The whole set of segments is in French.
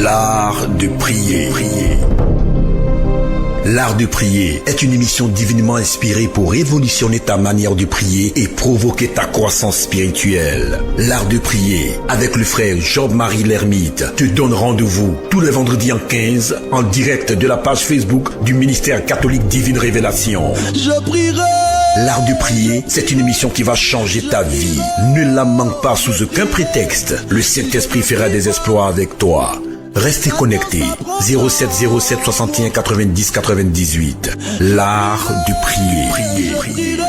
L'art de prier. L'art de prier est une émission divinement inspirée pour révolutionner ta manière de prier et provoquer ta croissance spirituelle. L'art de prier avec le frère Job-Marie L'Ermite te donne rendez-vous tous les vendredis en 15 en direct de la page Facebook du ministère catholique Divine Révélation. Je prierai. L'art de prier, c'est une émission qui va changer ta vie. Ne la manque pas sous aucun prétexte. Le Saint-Esprit fera des exploits avec toi. Restez connectés. 07 07 61 90 98. L'art de prier. Alléluia.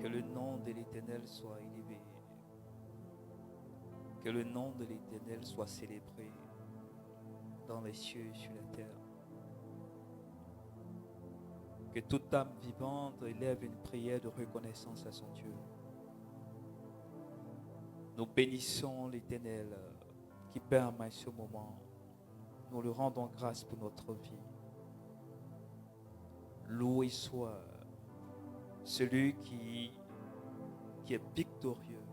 Que le nom de l'Éternel soit élevé. Que le nom de l'Éternel soit célébré dans les cieux et sur la terre. Que toute âme vivante élève une prière de reconnaissance à son Dieu. Nous bénissons l'Éternel qui permet ce moment. Nous lui rendons grâce pour notre vie. Loué soit celui qui est victorieux,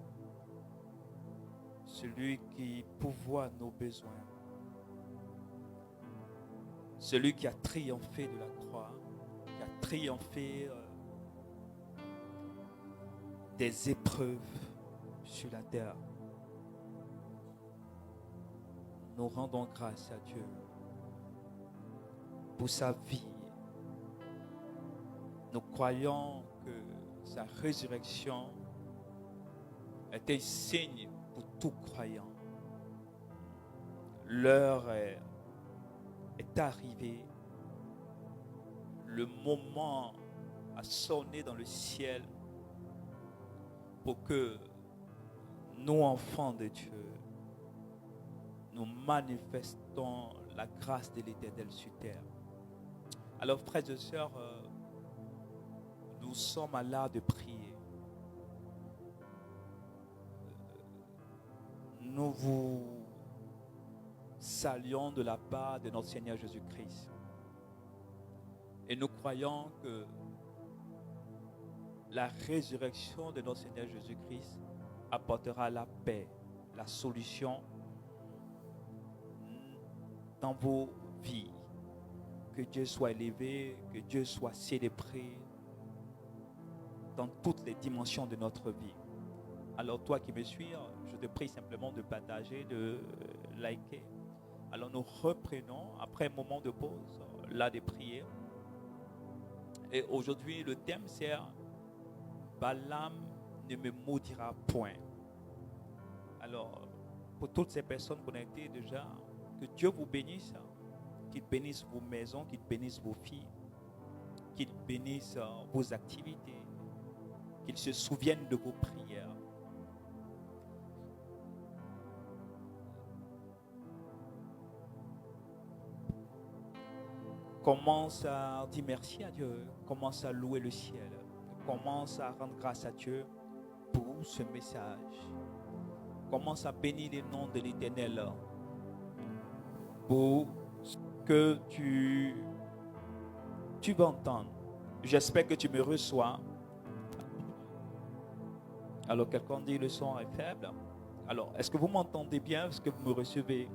celui qui pourvoit nos besoins, celui qui a triomphé de la croix, qui a triomphé des épreuves sur la terre. Nous rendons grâce à Dieu pour sa vie. Nous croyons que sa résurrection est un signe pour tout croyant. L'heure est arrivée. Le moment a sonné dans le ciel pour que nous, enfants de Dieu, nous manifestons la grâce de l'Éternel sur terre. Alors, frères et sœurs, nous sommes à l'art de prier. Nous vous saluons de la part de notre Seigneur Jésus-Christ. Et nous croyons que la résurrection de notre Seigneur Jésus-Christ apportera la paix, la solution dans vos vies. Que Dieu soit élevé, que Dieu soit célébré dans toutes les dimensions de notre vie. Alors toi qui me suis, je te prie simplement de partager, de liker. Alors nous reprenons après un moment de pause, là de prière. Et aujourd'hui le thème c'est Balaam ne me maudira point. Alors pour toutes ces personnes connectées déjà, que Dieu vous bénisse, qu'il bénisse vos maisons, qu'il bénisse vos filles, qu'il bénisse vos activités, qu'il se souvienne de vos prières. Commence à dire merci à Dieu, commence à louer le ciel, commence à rendre grâce à Dieu pour ce message. Commence à bénir le nom de l'Éternel pour ce que tu vas entendre. J'espère que tu me reçois. Alors quelqu'un dit le son est faible. Alors est-ce que vous m'entendez bien? Est-ce que vous me recevez?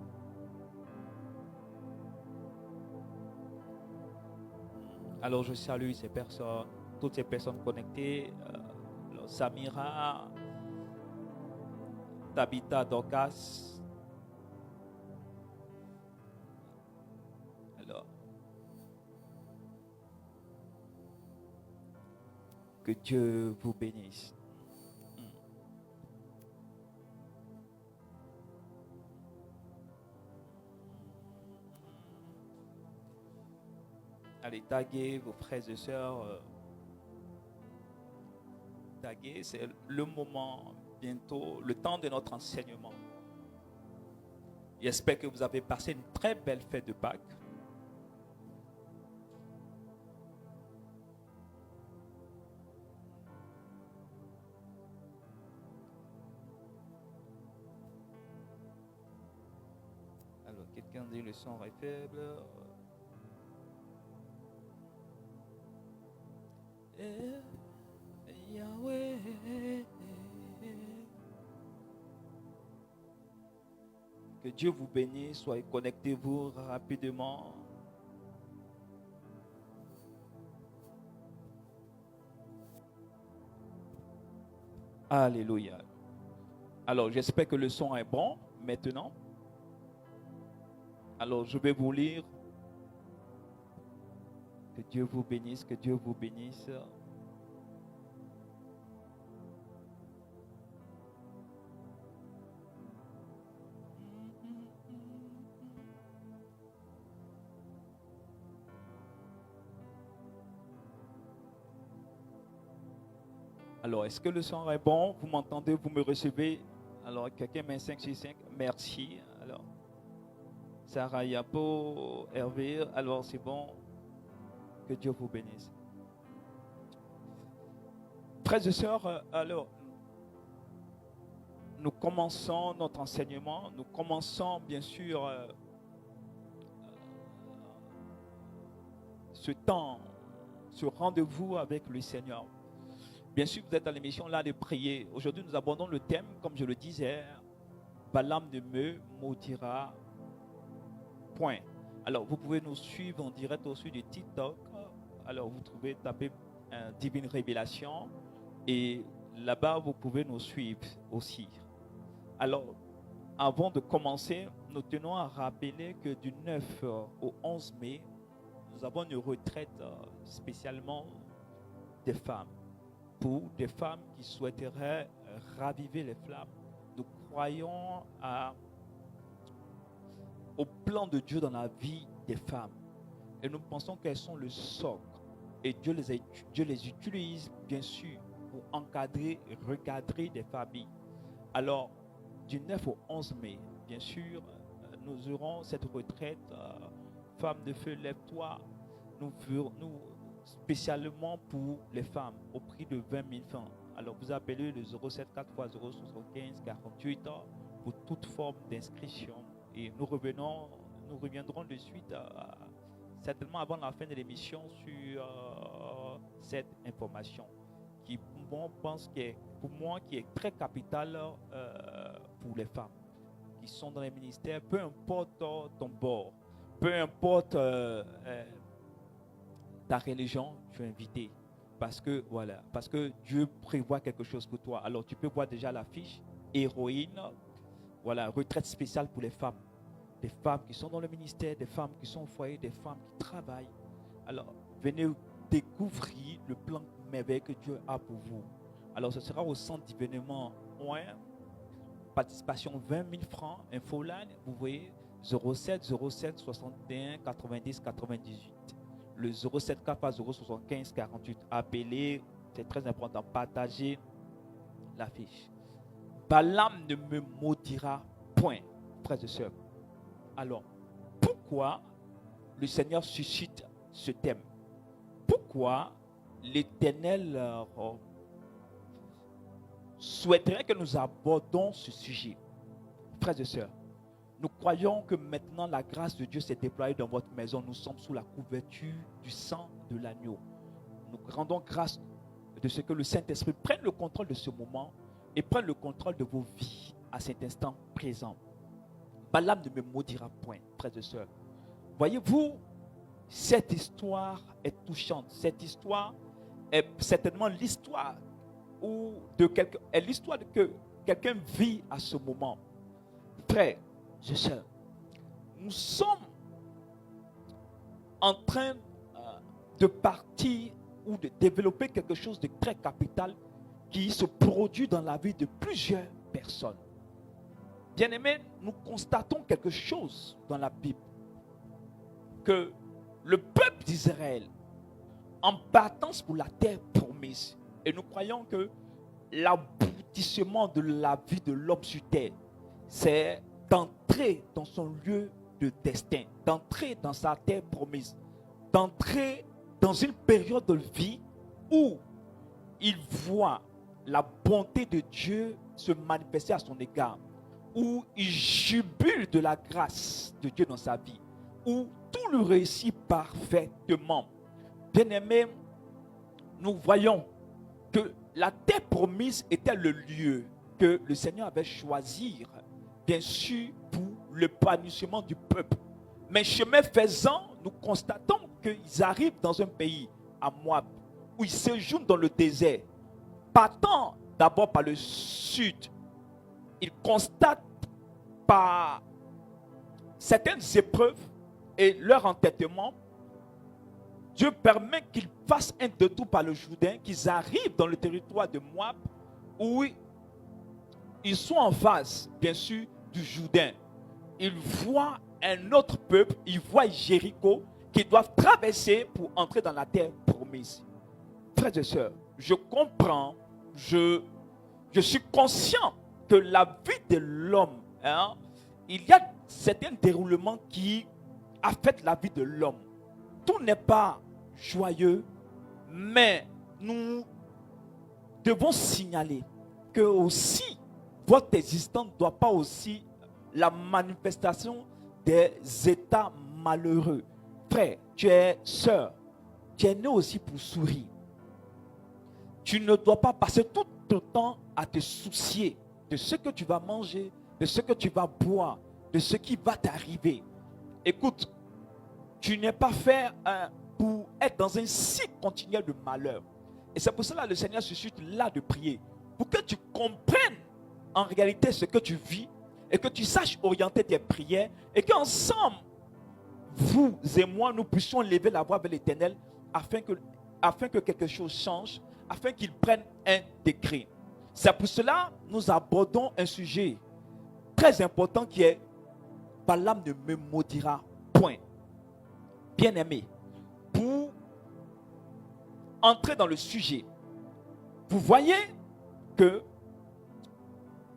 Alors je salue ces personnes, toutes ces personnes connectées. Samira, Tabitha, Dorcas. Alors, que Dieu vous bénisse. Allez, taguez vos frères et sœurs. Taguez, c'est le moment, bientôt, le temps de notre enseignement. J'espère que vous avez passé une très belle fête de Pâques. Alors, quelqu'un dit le son est faible. Yahweh. Que Dieu vous bénisse. Soyez connectez-vous rapidement. Alléluia. Alors, j'espère que le son est bon maintenant. Alors, je vais vous lire. Que Dieu vous bénisse, que Dieu vous bénisse. Alors, est-ce que le son est bon? Vous m'entendez? Vous me recevez? Alors, quelqu'un met 565. Merci. Alors, Sarah Yapo, Hervé. Alors, c'est bon. Que Dieu vous bénisse. Frères et sœurs, alors, nous commençons notre enseignement. Nous commençons, bien sûr, ce temps, ce rendez-vous avec le Seigneur. Bien sûr, vous êtes dans l'émission là de prier. Aujourd'hui, nous abordons le thème, comme je le disais, Balaam ne me maudira point. Alors, vous pouvez nous suivre en direct aussi de TikTok. Alors, vous pouvez taper Divine Révélation et là-bas, vous pouvez nous suivre aussi. Alors, avant de commencer, nous tenons à rappeler que du 9 au 11 mai, nous avons une retraite spécialement des femmes. Pour des femmes qui souhaiteraient raviver les flammes. Nous croyons au plan de Dieu dans la vie des femmes. Et nous pensons qu'elles sont le socle. Et Dieu les utilise, bien sûr, pour encadrer et recadrer des familles. Alors, du 9 au 11 mai, bien sûr, nous aurons cette retraite. Femme de feu, lève-toi. Nous spécialement pour les femmes, au prix de 20 000 francs. Alors, vous appelez le 074 075 48 pour toute forme d'inscription. Et nous reviendront de suite, certainement avant la fin de l'émission, sur cette information qui, pour moi, qui est très capitale pour les femmes qui sont dans les ministères, peu importe ton bord, peu importe ta religion, tu es invité. Parce que Dieu prévoit quelque chose pour toi. Alors tu peux voir déjà l'affiche, héroïne, voilà, retraite spéciale pour les femmes. Des femmes qui sont dans le ministère, des femmes qui sont au foyer, des femmes qui travaillent. Alors venez découvrir le plan merveilleux que Dieu a pour vous. Alors ce sera au centre d'événement OIN, participation 20 000 francs, infoline, vous voyez, 07 07 61 90 98. Le 074 075 48. Appelez, c'est très important, partagez l'affiche. Balaam ne me maudira point, frères et sœurs. Alors, pourquoi le Seigneur suscite ce thème? Pourquoi l'Éternel souhaiterait que nous abordons ce sujet? Frères et sœurs, nous croyons que maintenant la grâce de Dieu s'est déployée dans votre maison. Nous sommes sous la couverture du sang de l'agneau. Nous rendons grâce de ce que le Saint-Esprit prenne le contrôle de ce moment et prenne le contrôle de vos vies à cet instant présent. Balaam ne me maudira point, frères et sœurs. Voyez-vous, cette histoire est touchante. Cette histoire est certainement l'histoire que quelqu'un vit à ce moment. Frères et sœurs, nous sommes en train de partir ou de développer quelque chose de très capital qui se produit dans la vie de plusieurs personnes. Bien-aimés, nous constatons quelque chose dans la Bible, que le peuple d'Israël, en partance pour la terre promise, et nous croyons que l'aboutissement de la vie de l'homme sur terre, c'est d'entrer dans son lieu de destin, d'entrer dans sa terre promise, d'entrer dans une période de vie où il voit la bonté de Dieu se manifester à son égard, où il jubile de la grâce de Dieu dans sa vie, où tout le réussit parfaitement. Bien-aimé, nous voyons que la terre promise était le lieu que le Seigneur avait choisi, bien sûr, pour l'épanouissement du peuple. Mais chemin faisant, nous constatons qu'ils arrivent dans un pays, à Moab, où ils séjournent dans le désert. Partant d'abord par le sud, ils constatent par certaines épreuves et leur entêtement, Dieu permet qu'ils fassent un détour par le Jourdain, qu'ils arrivent dans le territoire de Moab, où ils sont en face, bien sûr, du Jourdain. Ils voient un autre peuple, ils voient Jéricho, qu'ils doivent traverser pour entrer dans la terre promise. Frères et sœurs, je comprends, je suis conscient que la vie de l'homme, il y a certains déroulements qui affectent la vie de l'homme. Tout n'est pas joyeux, mais nous devons signaler que aussi votre existence ne doit pas aussi la manifestation des états malheureux. Frère, tu es sœur, tu es né aussi pour sourire. Tu ne dois pas passer tout ton temps à te soucier de ce que tu vas manger, de ce que tu vas boire, de ce qui va t'arriver. Écoute, tu n'es pas fait pour être dans un cycle continuel de malheur. Et c'est pour cela que le Seigneur suscite là de prier. Pour que tu comprennes en réalité ce que tu vis et que tu saches orienter tes prières et qu'ensemble, vous et moi, nous puissions lever la voix vers l'Éternel afin que quelque chose change, afin qu'il prenne un décret. C'est pour cela que nous abordons un sujet très important qui est « Balaam ne me maudira point ». Bien-aimé, pour entrer dans le sujet, vous voyez que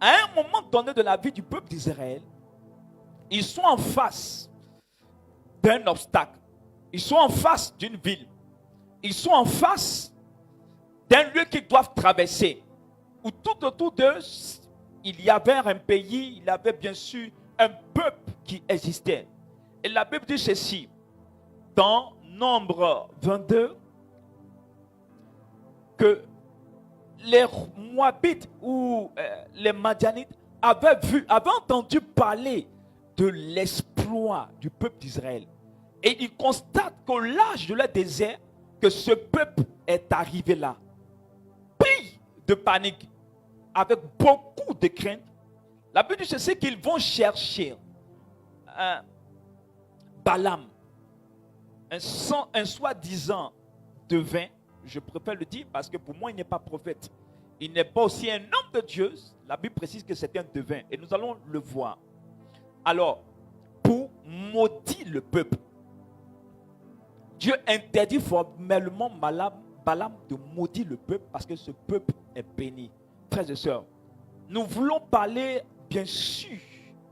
à un moment donné de la vie du peuple d'Israël, ils sont en face d'un obstacle. Ils sont en face d'une ville. Ils sont en face d'un lieu qu'ils doivent traverser. Où tout autour d'eux, il y avait un pays, il y avait bien sûr un peuple qui existait. Et la Bible dit ceci, dans Nombre 22, que les Moabites ou les Madianites avaient entendu parler de l'exploit du peuple d'Israël. Et ils constatent qu'au large de leur désert, que ce peuple est arrivé là. Pris de panique, avec beaucoup de crainte, la Bible dit c'est qu'ils vont chercher Balaam, un soi-disant devin. Je préfère le dire parce que pour moi, il n'est pas prophète. Il n'est pas aussi un homme de Dieu. La Bible précise que c'est un devin. Et nous allons le voir. Alors, pour maudire le peuple, Dieu interdit formellement Balaam de maudire le peuple parce que ce peuple est béni. Frères et sœurs, nous voulons parler bien sûr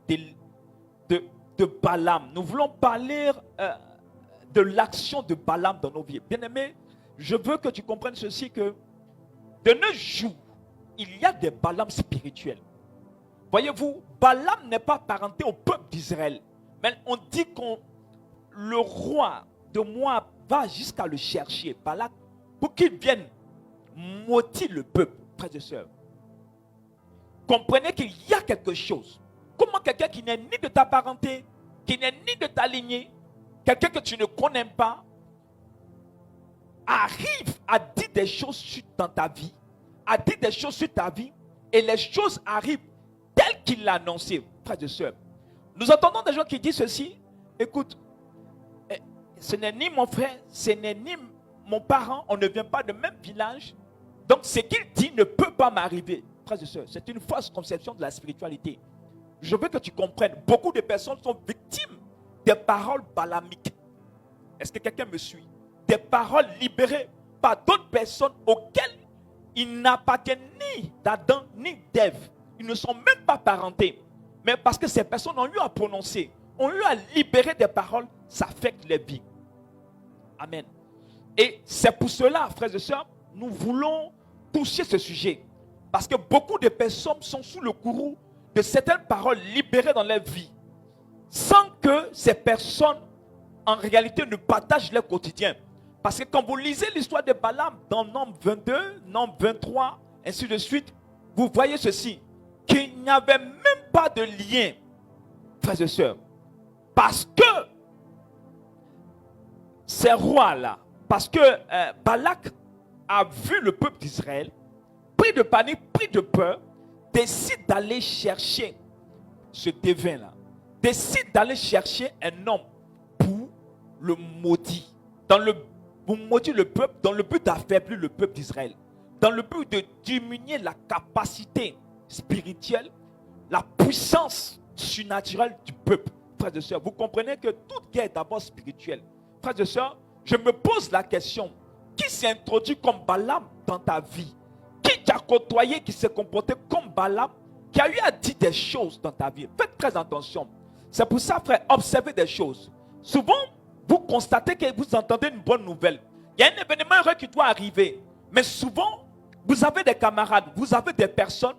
de Balaam. Nous voulons parler de l'action de Balaam dans nos vies. Bien-aimés, je veux que tu comprennes ceci, que de nos jours, il y a des Balaam spirituels. Voyez-vous, Balaam n'est pas parenté au peuple d'Israël. Mais on dit que le roi de Moab va jusqu'à le chercher, Balak, pour qu'il vienne maudire le peuple, frères et sœurs. Comprenez qu'il y a quelque chose. Comment quelqu'un qui n'est ni de ta parenté, qui n'est ni de ta lignée, quelqu'un que tu ne connais pas, arrive à dire des choses dans ta vie, à dire des choses sur ta vie, et les choses arrivent telles qu'il l'a annoncé, frères et sœurs. Nous entendons des gens qui disent ceci, écoute, ce n'est ni mon frère, ce n'est ni mon parent, on ne vient pas du même village, donc ce qu'il dit ne peut pas m'arriver. Frères et sœurs, c'est une fausse conception de la spiritualité. Je veux que tu comprennes, beaucoup de personnes sont victimes des paroles balamiques. Est-ce que quelqu'un me suit? Des paroles libérées par d'autres personnes auxquelles ils n'appartiennent ni d'Adam ni d'Ève. Ils ne sont même pas parentés. Mais parce que ces personnes ont eu à prononcer, ont eu à libérer des paroles, ça affecte les vies. Amen. Et c'est pour cela, frères et sœurs, nous voulons toucher ce sujet. Parce que beaucoup de personnes sont sous le courroux de certaines paroles libérées dans leur vie, sans que ces personnes, en réalité, ne partagent leur quotidien. Parce que quand vous lisez l'histoire de Balaam dans Nombre 22, Nombre 23, ainsi de suite, vous voyez ceci, qu'il n'y avait même pas de lien, frères et sœurs. Parce que ces rois-là, parce que Balak a vu le peuple d'Israël, pris de panique, pris de peur, décide d'aller chercher ce devin-là, décide d'aller chercher un homme pour le maudire, pour maudire le peuple, dans le but d'affaiblir le peuple d'Israël, dans le but de diminuer la capacité spirituelle, la puissance surnaturelle du peuple. Frères et sœurs, vous comprenez que toute guerre est d'abord spirituelle. Frères et sœurs, je me pose la question, qui s'est introduit comme Balaam dans ta vie? Qui t'a côtoyé, qui s'est comporté comme Balaam, qui a eu à dire des choses dans ta vie? Faites très attention. C'est pour ça, frère, observez des choses. Souvent, vous constatez que vous entendez une bonne nouvelle. Il y a un événement heureux qui doit arriver. Mais souvent, vous avez des camarades, vous avez des personnes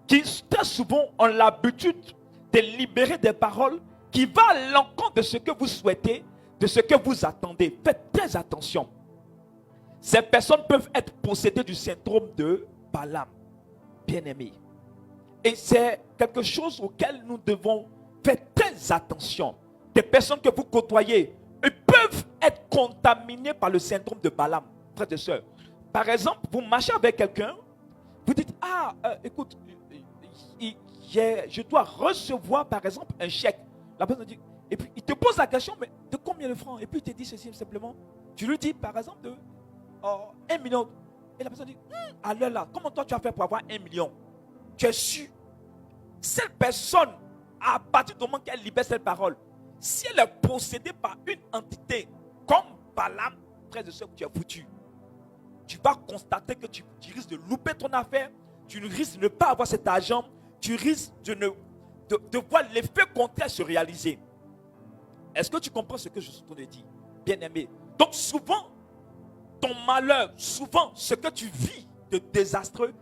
qui très souvent ont l'habitude de libérer des paroles qui vont à l'encontre de ce que vous souhaitez, de ce que vous attendez. Faites très attention. Ces personnes peuvent être possédées du syndrome de Balaam, bien-aimé. Et c'est quelque chose auquel nous devons faire très attention. Des personnes que vous côtoyez, elles peuvent être contaminées par le syndrome de Balaam, frères et sœurs. Par exemple, vous marchez avec quelqu'un, vous dites, écoute, je dois recevoir par exemple un chèque. La personne dit, et puis il te pose la question, mais de combien de francs? Et puis il te dit ceci simplement. Tu lui dis par exemple de 1 million. Et la personne dit, à l'heure là, comment toi tu as fait pour avoir 1 million? Tu es sûr? Cette personne, à partir du moment qu'elle libère cette parole, si elle est possédée par une entité comme Balaam, frère de soeur, tu es foutu. Tu vas constater que tu risques de louper ton affaire, tu risques de ne pas avoir cet argent, tu risques de voir l'effet contraire se réaliser. Est-ce que tu comprends ce que je suis en train de dire, bien-aimé? Donc souvent, ton malheur, souvent ce que tu vis de désastreux,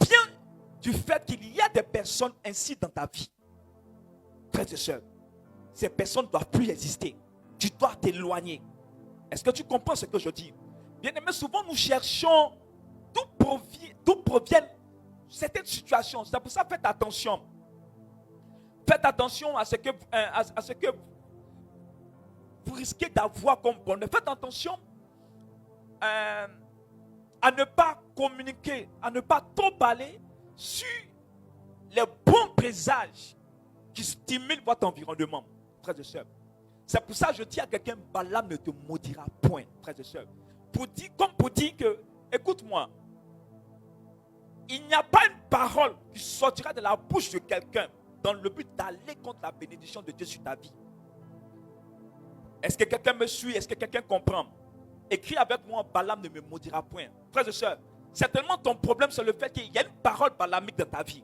vient du fait qu'il y a des personnes ainsi dans ta vie. Frères et sœurs, ces personnes ne doivent plus exister. Tu dois t'éloigner. Est-ce que tu comprends ce que je dis? Bien-aimé, souvent nous cherchons d'où proviennent certaines situations. C'est pour ça, faites attention. Faites attention à ce que vous risquez d'avoir comme bonheur. Faites attention à ne pas communiquer, à ne pas trop parler sur les bons présages qui stimulent votre environnement, frères et sœurs. C'est pour ça que je dis à quelqu'un, Balaam ne te maudira point, frères et sœurs. Comme pour dire que, écoute-moi, il n'y a pas une parole qui sortira de la bouche de quelqu'un dans le but d'aller contre la bénédiction de Dieu sur ta vie. Est-ce que quelqu'un me suit? Est-ce que quelqu'un comprend? Écris avec moi, Balaam ne me maudira point. Frères et sœurs, certainement ton problème c'est le fait qu'il y a une parole balamique dans ta vie.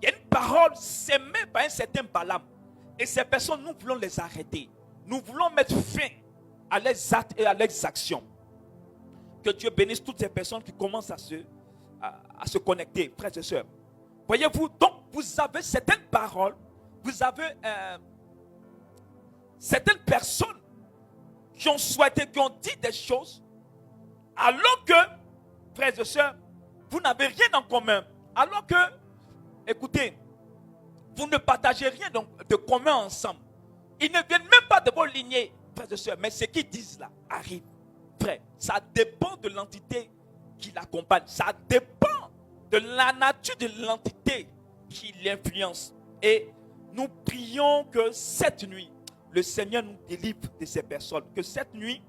Il y a une parole sémée par un certain Balaam. Et ces personnes, nous voulons les arrêter. Nous voulons mettre fin à leurs actes et à leurs actions. Que Dieu bénisse toutes ces personnes qui commencent à se connecter, frères et sœurs. Voyez-vous, donc vous avez certaines paroles, vous avez certaines personnes qui ont souhaité, qui ont dit des choses, alors que, frères et sœurs, vous n'avez rien en commun. Alors que, écoutez, vous ne partagez rien de commun ensemble. Ils ne viennent même pas de vos lignées, frères et sœurs, mais ce qu'ils disent là arrive. Frère, ça dépend de l'entité qui l'accompagne. Ça dépend de la nature de l'entité qui l'influence. Et nous prions que cette nuit, le Seigneur nous délivre de ces personnes. Que cette nuit,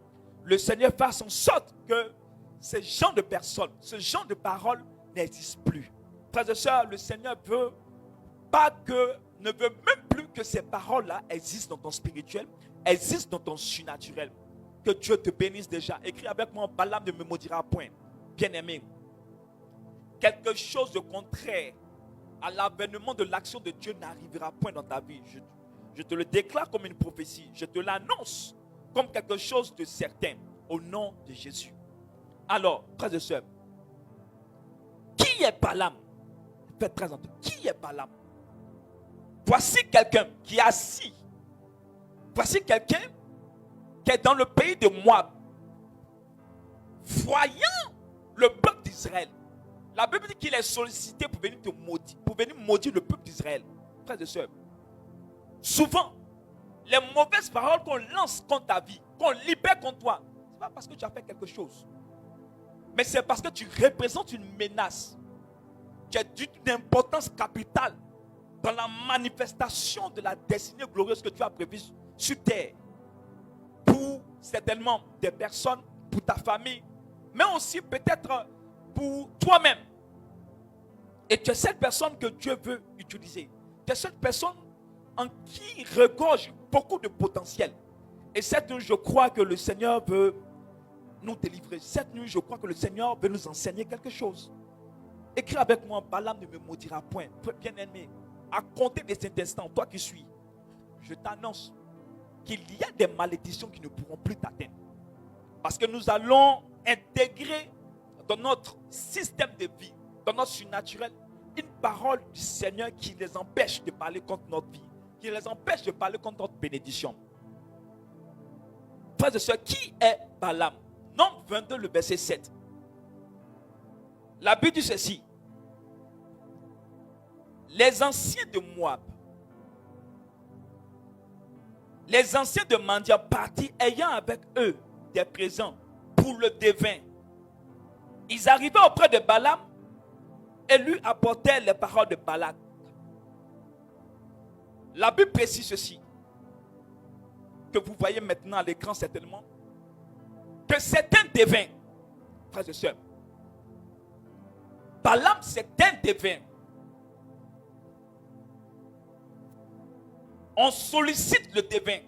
le Seigneur fasse en sorte que ce genre de personnes, ce genre de paroles n'existent plus. Frères et sœurs, le Seigneur ne veut même plus que ces paroles-là existent dans ton spirituel, existent dans ton surnaturel. Que Dieu te bénisse déjà. Écris avec moi, Balaam ne me maudira point. Bien-aimé, quelque chose de contraire à l'avènement de l'action de Dieu n'arrivera point dans ta vie. Je te le déclare comme une prophétie. Je te l'annonce comme quelque chose de certain au nom de Jésus. Alors, frères et sœurs, qui est Balaam? Faites très attention. Qui est Balaam? Voici quelqu'un qui est assis. Voici quelqu'un qui est dans le pays de Moab. voyant le peuple d'Israël, la Bible dit qu'il est sollicité pour venir te maudire, pour venir maudire le peuple d'Israël. Frères et sœurs, souvent, les mauvaises paroles qu'on lance contre ta vie, qu'on libère contre toi, ce n'est pas parce que tu as fait quelque chose, mais c'est parce que tu représentes une menace qui est d'une importance capitale dans la manifestation de la destinée glorieuse que tu as prévue sur terre. Pour certainement des personnes, pour ta famille, mais aussi peut-être pour toi-même. Et tu es cette personne que Dieu veut utiliser. Tu es cette personne en qui regorge beaucoup de potentiel. Et cette nuit, je crois que le Seigneur veut nous délivrer. Cette nuit, je crois que le Seigneur veut nous enseigner quelque chose. Écris avec moi, Balaam ne me maudira point. Bien-aimé, à compter de cet instant, toi qui suis, je t'annonce qu'il y a des malédictions qui ne pourront plus t'atteindre. Parce que nous allons intégrer dans notre système de vie, dans notre surnaturel, une parole du Seigneur qui les empêche de parler contre notre vie, qui les empêche de parler contre notre bénédiction. Frères et sœurs, qui est Balaam? Nombre 22, le verset 7. La Bible dit ceci. Les anciens de Moab, les anciens de Mandia partis ayant avec eux des présents pour le devin. Ils arrivaient auprès de Balaam et lui apportèrent les paroles de Balak. La Bible précise ceci, que vous voyez maintenant à l'écran certainement, que c'est un devin, frères et sœurs. Balaam, c'est un devin. On sollicite le devin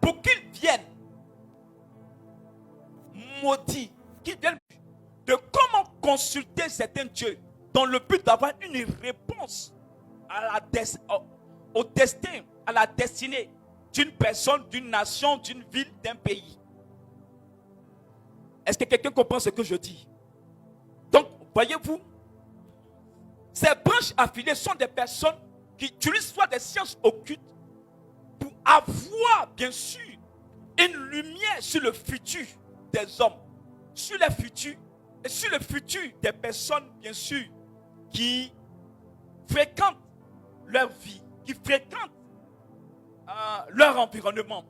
pour qu'il vienne maudit, qu'il vienne de comment consulter certains dieux dans le but d'avoir une réponse au destin, à la destinée d'une personne, d'une nation, d'une ville, d'un pays. Est-ce que quelqu'un comprend ce que je dis? Donc, voyez-vous, ces branches affiliées sont des personnes qui utilisent soit des sciences occultes pour avoir, bien sûr, une lumière sur le futur des hommes, sur les futurs et sur le futur des personnes, bien sûr, qui fréquentent leur vie, qui fréquentent leur environnement.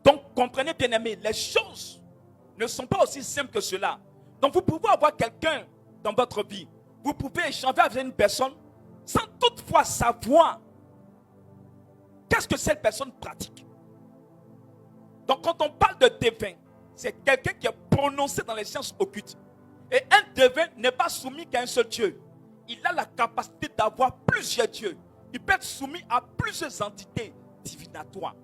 Donc, comprenez bien aimé, les choses ne sont pas aussi simples que cela. Donc, vous pouvez avoir quelqu'un dans votre vie, vous pouvez échanger avec une personne sans toutefois savoir qu'est-ce que cette personne pratique. Donc, quand on parle de devin, c'est quelqu'un qui est prononcé dans les sciences occultes. Et un devin n'est pas soumis qu'à un seul Dieu. Il a la capacité d'avoir plusieurs dieux. Il peut être soumis à plusieurs entités divinatoires.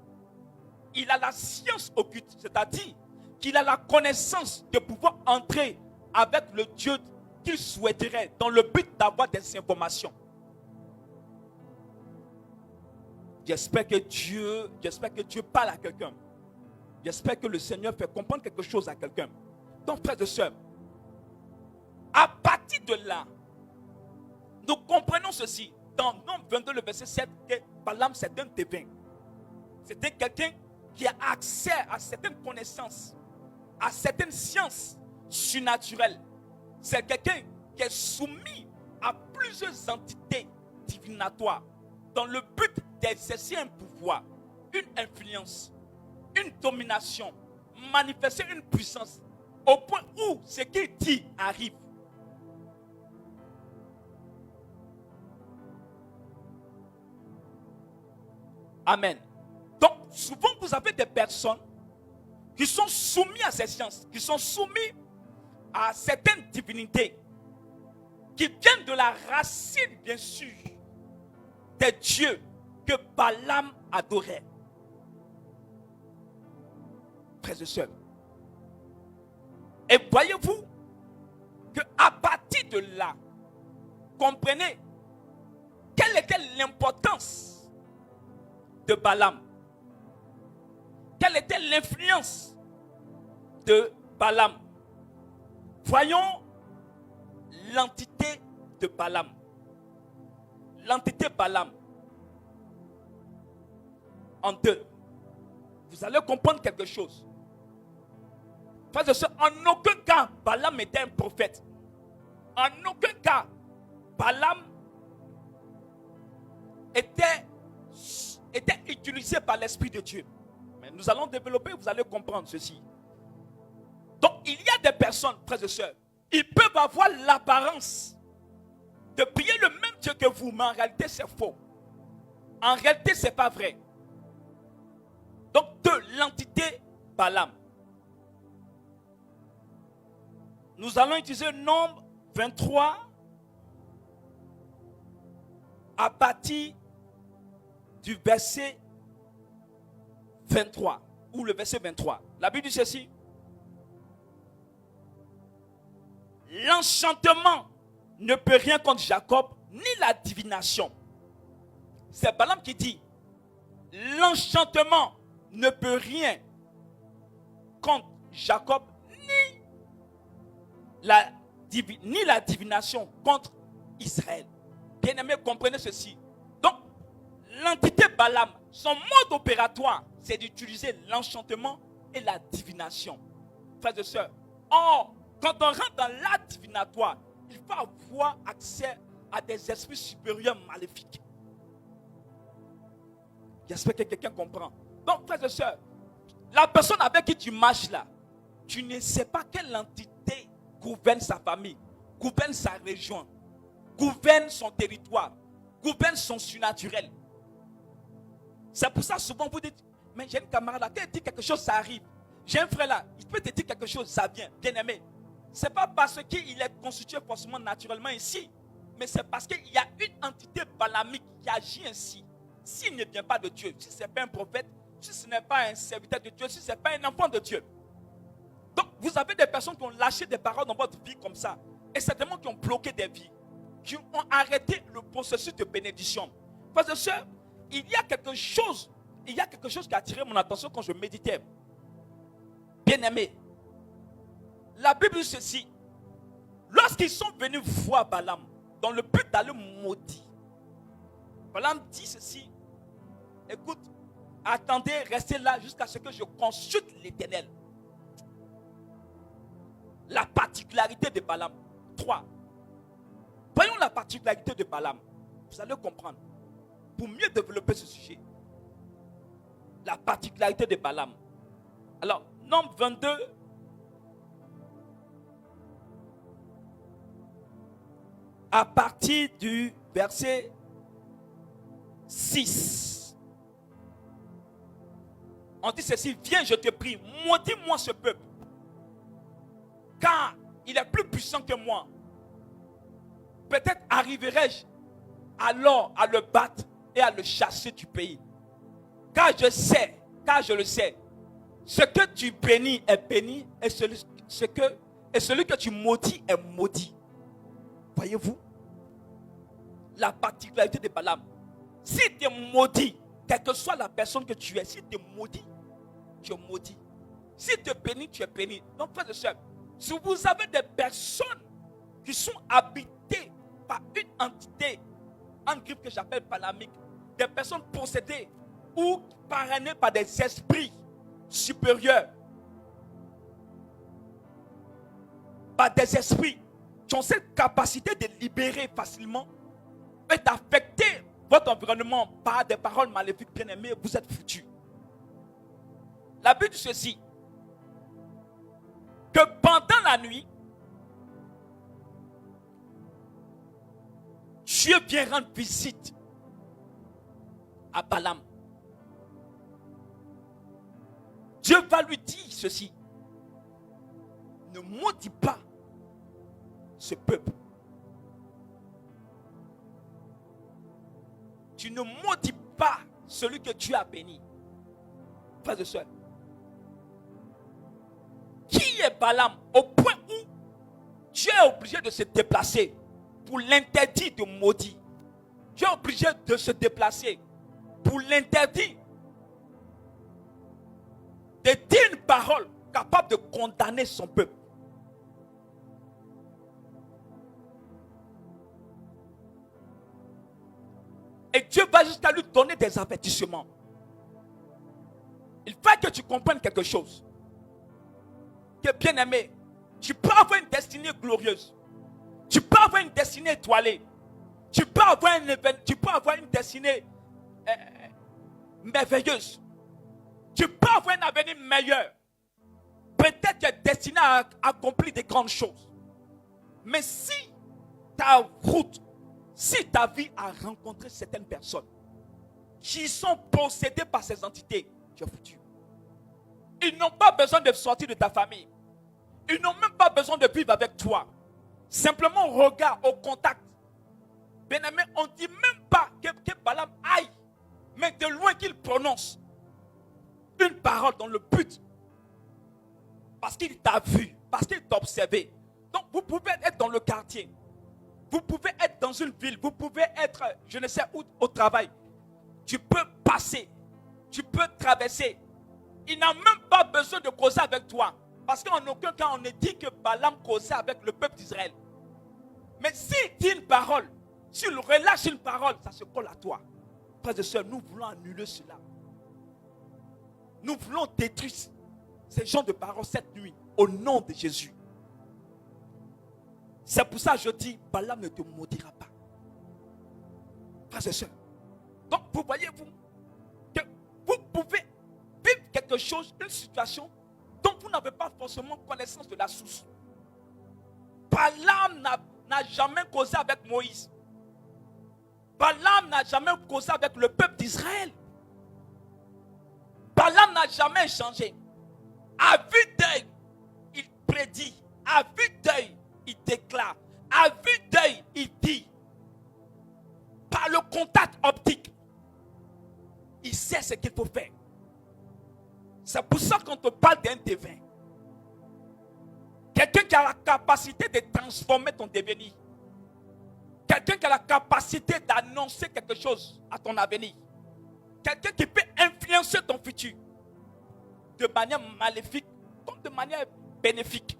Il a la science occulte, c'est-à-dire qu'il a la connaissance de pouvoir entrer avec le Dieu qu'il souhaiterait dans le but d'avoir des informations. J'espère que Dieu parle à quelqu'un. J'espère que le Seigneur fait comprendre quelque chose à quelqu'un. Donc, frères et sœurs, à partir de là, nous comprenons ceci. Dans Nombre 22, le verset 7, que Balaam, c'est un devin. C'était quelqu'un qui a accès à certaines connaissances, à certaines sciences surnaturelles. C'est quelqu'un qui est soumis à plusieurs entités divinatoires dans le but d'exercer un pouvoir, une influence, une domination, manifester une puissance au point où ce qu'il dit arrive. Amen. Donc, souvent vous avez des personnes qui sont soumises à ces sciences, qui sont soumises à certaines divinités, qui viennent de la racine, bien sûr, des dieux que Balaam adorait. Frères et sœurs. Et voyez-vous qu'à partir de là, comprenez quelle était l'importance de Balaam. Quelle était l'influence de Balaam? Voyons l'entité de Balaam. L'entité Balaam. En deux. Vous allez comprendre quelque chose. Frères et sœurs, en aucun cas, Balaam était un prophète. En aucun cas, Balaam était utilisé par l'Esprit de Dieu. Mais nous allons développer, vous allez comprendre ceci. Donc, il y a des personnes, frères et sœurs, ils peuvent avoir l'apparence de prier le même Dieu que vous, mais en réalité, c'est faux. En réalité, ce n'est pas vrai. Donc, de l'entité Balaam. Nous allons utiliser Nombre 23 à partir du verset 23 ou le verset 23. La Bible dit ceci. L'enchantement ne peut rien contre Jacob, ni la divination. C'est Balaam qui dit, l'enchantement ne peut rien contre Jacob, ni la divination contre Israël. Bien-aimés, comprenez ceci. Donc, l'entité Balaam, son mode opératoire, c'est d'utiliser l'enchantement et la divination. Frères et sœurs, or, quand on rentre dans la divinatoire, il faut avoir accès à des esprits supérieurs maléfiques. J'espère que quelqu'un comprend. Donc, frères et sœurs, la personne avec qui tu marches là, tu ne sais pas quelle entité gouverne sa famille, gouverne sa région, gouverne son territoire, gouverne son surnaturel. C'est pour ça souvent vous dites, mais j'ai une camarade là, quand il dit quelque chose, ça arrive. J'ai un frère là, il peut te dire quelque chose, ça vient. Bien aimé, ce n'est pas parce qu'il est constitué forcément naturellement ici, mais c'est parce qu'il y a une entité balamique qui agit ainsi. S'il ne vient pas de Dieu, si ce n'est pas un prophète, si ce n'est pas un serviteur de Dieu, si ce n'est pas un enfant de Dieu. Donc, vous avez des personnes qui ont lâché des paroles dans votre vie comme ça, et certainement qui ont bloqué des vies, qui ont arrêté le processus de bénédiction. Frères et sœurs, il y a quelque chose qui a attiré mon attention quand je méditais. Bien-aimés, la Bible dit ceci. Lorsqu'ils sont venus voir Balaam, dans le but d'aller maudire, Balaam dit ceci. Écoute, attendez, restez là jusqu'à ce que je consulte l'Éternel. La particularité de Balaam. 3. Voyons la particularité de Balaam. Vous allez comprendre. Pour mieux développer ce sujet. La particularité de Balaam. Alors, Nombre 22. À partir du verset 6. On dit ceci, viens je te prie, maudis-moi ce peuple. Car il est plus puissant que moi. Peut-être arriverai-je alors à le battre et à le chasser du pays. Car je le sais, ce que tu bénis est béni et celui que tu maudis est maudit. Voyez-vous la particularité de Balaam. Si tu es maudit, quelle que soit la personne que tu es, si tu es maudit, tu es maudit. Si tu es béni, tu es béni. Donc, frères et sœurs, si vous avez des personnes qui sont habitées par une entité, en griffe que j'appelle balamique, des personnes possédées ou parrainées par des esprits supérieurs, par des esprits qui ont cette capacité de libérer facilement et d'affecter votre environnement par des paroles maléfiques, bien aimés, vous êtes foutus. La Bible dit ceci, que pendant la nuit, Dieu vient rendre visite à Balaam. Dieu va lui dire ceci, ne maudis pas ce peuple. Tu ne maudis pas celui que Dieu a béni. Frères et sœurs, qui est Balaam au point où Dieu est obligé de se déplacer pour l'interdire de maudire? Dieu est obligé de se déplacer pour l'interdire de dire une parole capable de condamner son peuple. Et Dieu va jusqu'à lui donner des avertissements. Il faut que tu comprennes quelque chose. que bien-aimé, tu peux avoir une destinée glorieuse. Tu peux avoir une destinée étoilée. Tu peux avoir une destinée merveilleuse. Tu peux avoir un avenir meilleur. Peut-être tu es destiné à accomplir des grandes choses. Mais si ta route, si ta vie a rencontré certaines personnes qui sont possédées par ces entités, tu es foutu. Ils n'ont pas besoin de sortir de ta famille. Ils n'ont même pas besoin de vivre avec toi. Simplement au regard, au contact. Bien-aimé, on ne dit même pas que Balaam aille, mais de loin qu'il prononce une parole dans le but. Parce qu'il t'a vu, parce qu'il t'a observé. Donc vous pouvez être dans le quartier. Vous pouvez être dans une ville. Vous pouvez être, je ne sais où, au travail. Tu peux passer. Tu peux traverser. Il n'a même pas besoin de causer avec toi. Parce qu'en aucun cas, on ne dit que Balaam causait avec le peuple d'Israël. Mais s'il dit une parole, s'il relâche une parole, ça se colle à toi. Frères et sœurs, nous voulons annuler cela. Nous voulons détruire ces genres de paroles cette nuit, au nom de Jésus. C'est pour ça que je dis, Balaam ne te maudira pas. Frères et sœurs. Donc, vous voyez-vous, que vous pouvez vivre quelque chose, une situation, dont vous n'avez pas forcément connaissance de la source. Balaam n'a jamais causé avec Moïse. Balaam n'a jamais causé avec le peuple d'Israël. Balaam n'a jamais échangé. À vue d'œil, il prédit. À vue d'œil, il déclare. À vue d'œil, il dit. Par le contact optique, il sait ce qu'il faut faire. C'est pour ça qu'on te parle d'un devin. Quelqu'un qui a la capacité de transformer ton devenir. Quelqu'un qui a la capacité d'annoncer quelque chose à ton avenir. Quelqu'un qui peut influencer ton futur. De manière maléfique comme de manière bénéfique.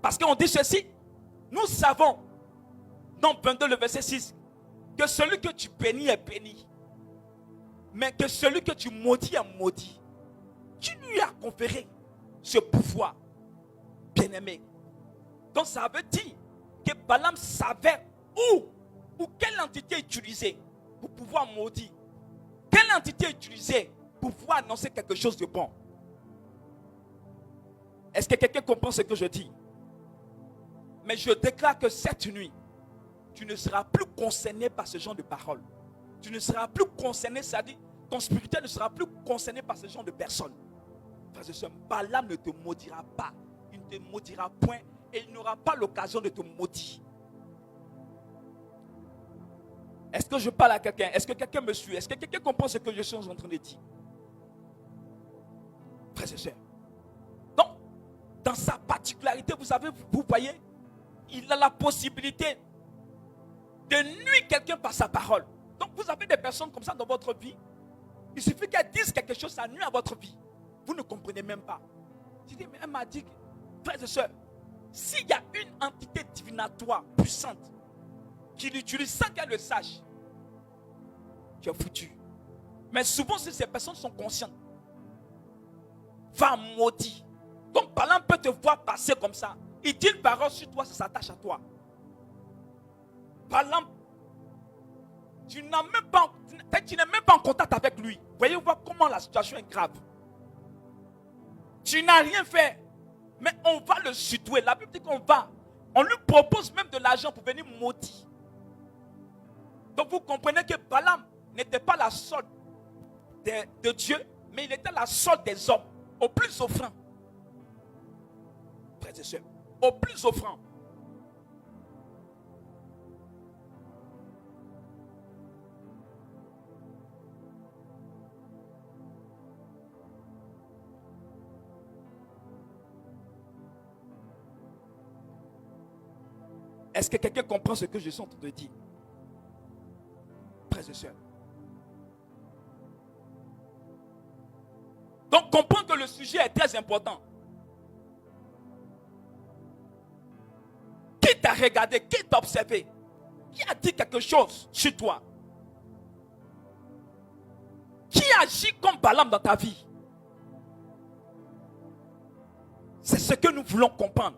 Parce qu'on dit ceci. Nous savons, dans 22 le verset 6, que celui que tu bénis est béni. Mais que celui que tu maudis est maudit. Tu lui as conféré ce pouvoir, bien-aimé. Donc ça veut dire que Balaam savait où quelle entité utiliser pour pouvoir maudire. Quelle entité utiliser pour pouvoir annoncer quelque chose de bon. Est-ce que quelqu'un comprend ce que je dis? Mais je déclare que cette nuit, tu ne seras plus concerné par ce genre de paroles. Tu ne seras plus concerné, c'est-à-dire ton spirituel ne sera plus concerné par ce genre de personnes. Frères et sœurs, Balaam ne te maudira pas. Il ne te maudira point et il n'aura pas l'occasion de te maudire. Est-ce que je parle à quelqu'un? Est-ce que quelqu'un me suit? Est-ce que quelqu'un comprend ce que je suis en train de dire? Frères et sœurs. Donc, dans sa particularité, vous voyez, il a la possibilité de nuire quelqu'un par sa parole. Donc, vous avez des personnes comme ça dans votre vie. Il suffit qu'elles disent quelque chose, ça nuit à votre vie. Vous ne comprenez même pas. Je dis, mais elle m'a dit, frères et sœurs, s'il y a une entité divinatoire puissante qui l'utilise sans qu'elle le sache, tu es foutu. Mais souvent, si ces personnes sont conscientes, va maudire. Donc, Balaam peut te voir passer comme ça. Il dit une parole sur toi, ça s'attache à toi. Balaam, tu n'es même pas en contact avec lui. Voyez voir comment la situation est grave. Tu n'as rien fait, mais on va le situer. La Bible dit on lui propose même de l'argent pour venir maudire. Donc vous comprenez que Balaam n'était pas la solde de Dieu, mais il était la solde des hommes, au plus offrant. Frères et sœurs, au plus offrant. Est-ce que quelqu'un comprend ce que je suis en train de dire? Frères et sœurs. Donc, comprends que le sujet est très important. Qui t'a regardé? Qui t'a observé? Qui a dit quelque chose sur toi? Qui agit comme Balaam dans ta vie? ce que nous voulons comprendre.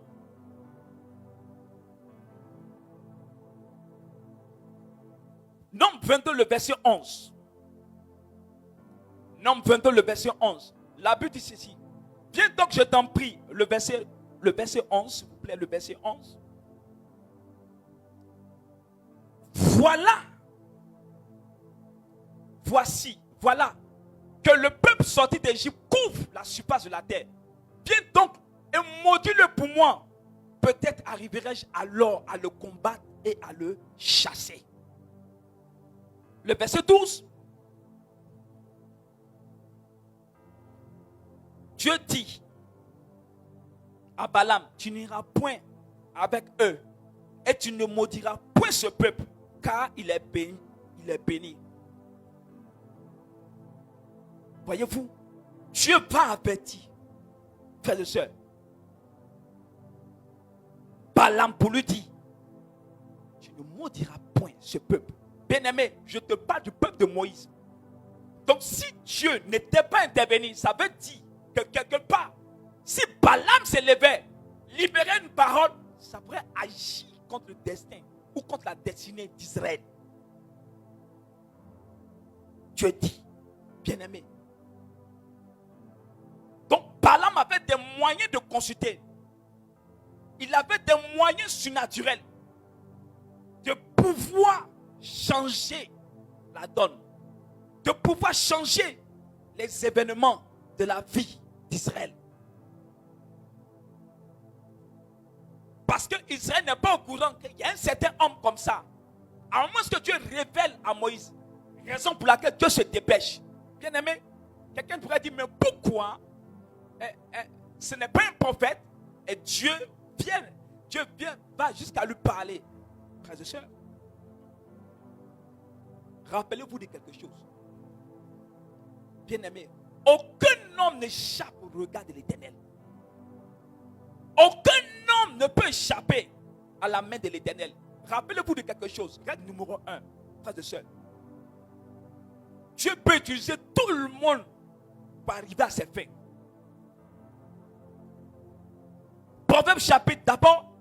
Nombre 22, le verset 11. Nombre 22, le verset 11. La Bible dit ceci. Viens donc, je t'en prie, le verset 11, s'il vous plaît, le verset 11. Voilà que le peuple sorti d'Égypte couvre la surface de la terre. Viens donc et maudis-le pour moi. Peut-être arriverai-je alors à le combattre et à le chasser. Le verset 12. Dieu dit à Balaam, tu n'iras point avec eux et tu ne maudiras point ce peuple, car il est béni. Il est béni. Voyez-vous, Dieu va avertir, frères et sœurs, Balaam pour lui dire, tu ne maudiras point ce peuple. Bien-aimé, je te parle du peuple de Moïse. Donc si Dieu n'était pas intervenu, ça veut dire que quelque part, si Balaam s'élevait, libérait une parole, ça pourrait agir contre le destin ou contre la destinée d'Israël. Dieu dit, bien-aimé. Donc Balaam avait des moyens de consulter. Il avait des moyens surnaturels de pouvoir changer la donne, de pouvoir changer les événements de la vie d'Israël. Parce que Israël n'est pas au courant qu'il y a un certain homme comme ça. À un moment que Dieu révèle à Moïse, raison pour laquelle Dieu se dépêche. Bien aimé, quelqu'un pourrait dire, mais pourquoi ce n'est pas un prophète et Dieu vient, va jusqu'à lui parler. Frères et sœurs, rappelez-vous de quelque chose. Bien aimé, aucun homme n'échappe au regard de l'Éternel. Aucun homme ne peut échapper à la main de l'Éternel. Rappelez-vous de quelque chose. Règle numéro 1, frères et sœurs. Dieu peut utiliser tout le monde pour arriver à ses fins. Proverbe chapitre d'abord,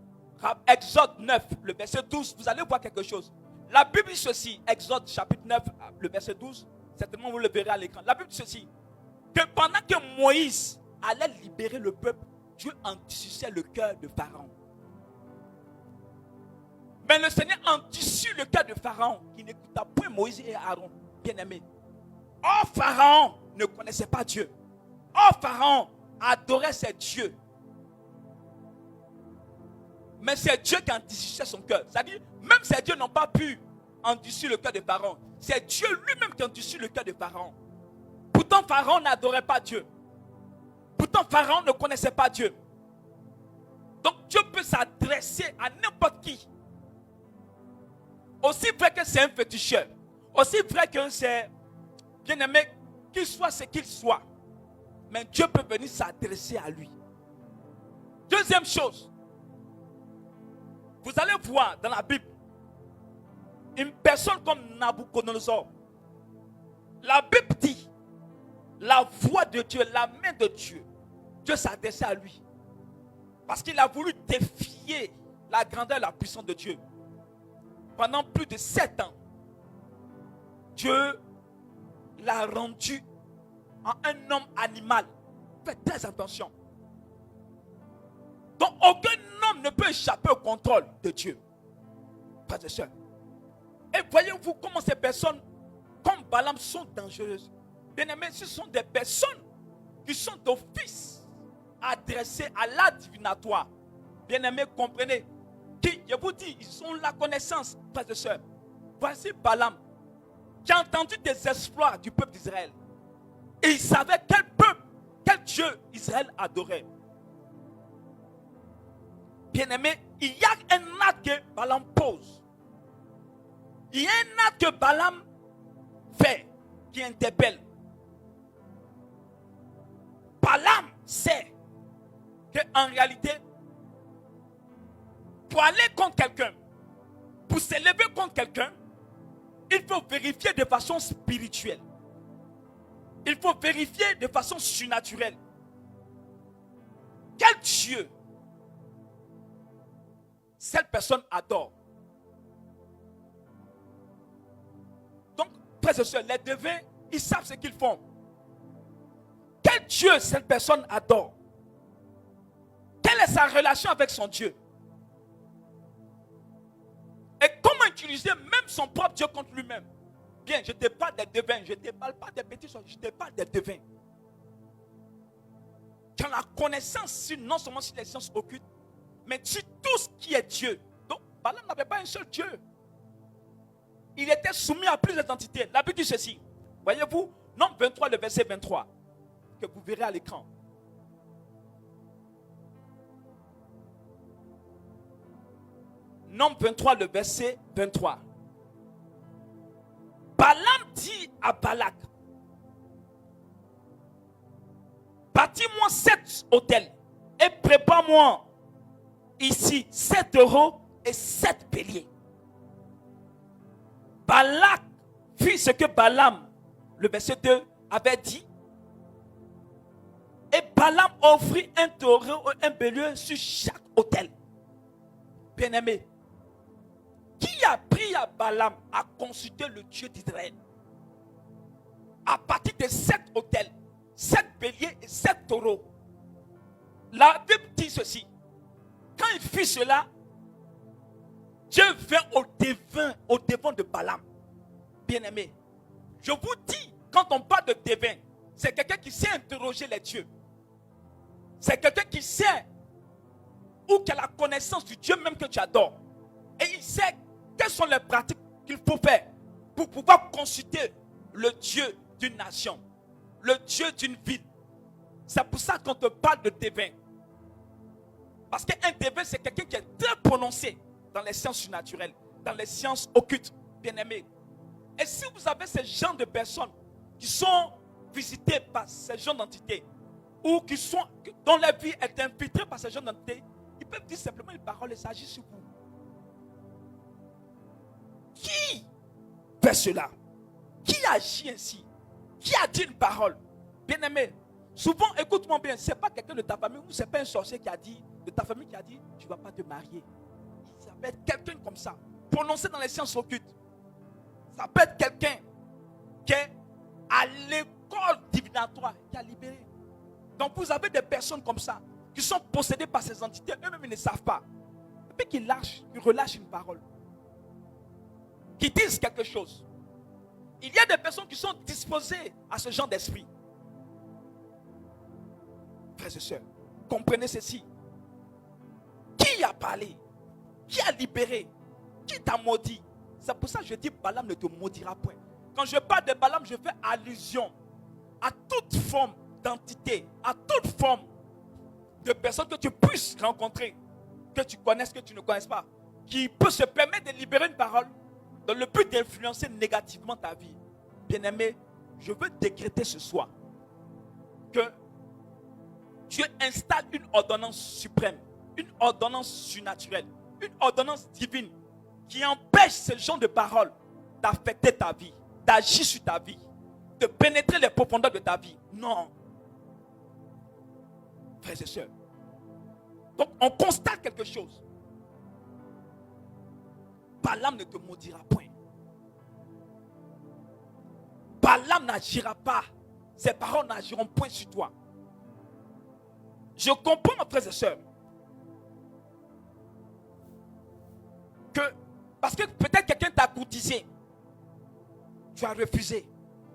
Exode 9, le verset 12, vous allez voir quelque chose. La Bible dit ceci, Exode chapitre 9, le verset 12, certainement vous le verrez à l'écran. La Bible dit ceci, que pendant que Moïse allait libérer le peuple, Dieu endurcissait le cœur de Pharaon. Mais le Seigneur endurcit le cœur de Pharaon, qui n'écouta point Moïse et Aaron, bien-aimés. Oh, Pharaon ne connaissait pas Dieu. Oh, Pharaon adorait ses dieux. Mais c'est Dieu qui endurcissait son cœur. C'est-à-dire, même ces dieux n'ont pas pu endurcir le cœur de Pharaon. C'est Dieu lui-même qui endurcit le cœur de Pharaon. Pourtant, Pharaon n'adorait pas Dieu. Pourtant, Pharaon ne connaissait pas Dieu. Donc, Dieu peut s'adresser à n'importe qui. Aussi vrai que c'est un féticheur, aussi vrai que c'est bien-aimé, qu'il soit ce qu'il soit, mais Dieu peut venir s'adresser à lui. Deuxième chose, vous allez voir dans la Bible, une personne comme Nabucodonosor, la Bible dit, la voix de Dieu, la main de Dieu, Dieu s'adressait à lui. Parce qu'il a voulu défier la grandeur et la puissance de Dieu. Pendant plus de 7 ans, Dieu l'a rendu en un homme animal. Faites très attention. Donc aucun homme ne peut échapper au contrôle de Dieu. Frères et sœurs. Et voyez-vous comment ces personnes, comme Balaam, sont dangereuses. Bien-aimés, ce sont des personnes qui sont d'office adressées à la divinatoire. Bien-aimés, comprenez. Qui, je vous dis, ils ont la connaissance, frères et sœurs. Voici Balaam, qui a entendu des exploits du peuple d'Israël. Et il savait quel peuple, quel Dieu Israël adorait. Bien-aimé, il y a un acte que Balaam pose. Il y a un acte que Balaam fait qui interpelle. Balaam sait qu'en réalité, pour aller contre quelqu'un, pour s'élever contre quelqu'un, il faut vérifier de façon spirituelle. Il faut vérifier de façon surnaturelle. quel Dieu cette personne adore. Donc, frères et sœurs, les devins, ils savent ce qu'ils font. Quel Dieu cette personne adore? Quelle est sa relation avec son Dieu? Et comment utiliser même son propre Dieu contre lui-même? Bien, je ne te parle des devins, je ne te parle pas des petits sorciers, je te parle des devins. Qui ont la connaissance non seulement sur les sciences occultes, mais sur tout ce qui est Dieu. Donc, Balaam n'avait pas un seul Dieu. Il était soumis à plusieurs entités. La Bible dit ceci. Voyez-vous, Nombre 23, le verset 23, que vous verrez à l'écran. Nombre 23, le verset 23. Balaam dit à Balak, bâtis-moi 7 autels et prépare-moi ici 7 taureaux et 7 béliers. Balak fit ce que Balaam, le verset 2, avait dit. Et Balaam offrit un taureau et un bélier sur chaque autel. Bien-aimé, qui a pris à Balaam à consulter le Dieu d'Israël? À partir de 7 autels, 7 béliers et 7 taureaux. La Bible dit ceci. Quand il fit cela, Dieu vint au devant de Balaam. Bien-aimé, je vous dis, quand on parle de devin, c'est quelqu'un qui sait interroger les dieux. C'est quelqu'un qui sait ou qui a la connaissance du Dieu même que tu adores. Et il sait quelles sont les pratiques qu'il faut faire pour pouvoir consulter le Dieu d'une nation, le Dieu d'une ville. C'est pour ça qu'on te parle de devin. Parce qu'un devin, c'est quelqu'un qui est très prononcé dans les sciences surnaturelles, dans les sciences occultes, bien-aimés. Et si vous avez ce genre de personnes qui sont visitées par ce genre d'entités, ou dont la vie est infiltrée par ce genre d'entités, ils peuvent dire simplement une parole et ça agit sur vous. Qui fait cela? Qui agit ainsi? Qui a dit une parole? Bien-aimé, souvent, écoute-moi bien, ce n'est pas quelqu'un de ta famille ou ce n'est pas un sorcier qui a dit, de ta famille qui a dit, tu ne vas pas te marier. Ça peut être quelqu'un comme ça, prononcé dans les sciences occultes. Ça peut être quelqu'un qui est à l'école divinatoire, qui a libéré. Donc vous avez des personnes comme ça, qui sont possédées par ces entités, eux-mêmes ils ne savent pas. Et puis qu'ils relâchent une parole. Qui disent quelque chose. Il y a des personnes qui sont disposées à ce genre d'esprit. Frères et sœurs, comprenez ceci. Qui a parlé? Qui a libéré? Qui t'a maudit? C'est pour ça que je dis Balaam ne te maudira point. Quand je parle de Balaam, je fais allusion à toute forme d'entité, à toute forme de personne que tu puisses rencontrer, que tu connaisses, que tu ne connaisses pas, qui peut se permettre de libérer une parole dans le but d'influencer négativement ta vie. Bien-aimé, je veux décréter ce soir que Dieu installe une ordonnance suprême, une ordonnance surnaturelle, une ordonnance divine qui empêche ce genre de paroles d'affecter ta vie, d'agir sur ta vie, de pénétrer les profondeurs de ta vie. Non. Frères et sœurs. Donc on constate quelque chose. Balaam ne te maudira point. Balaam n'agira pas. Ses paroles n'agiront point sur toi. Je comprends, frères et sœurs, que parce que peut-être quelqu'un t'a courtisé, tu as refusé.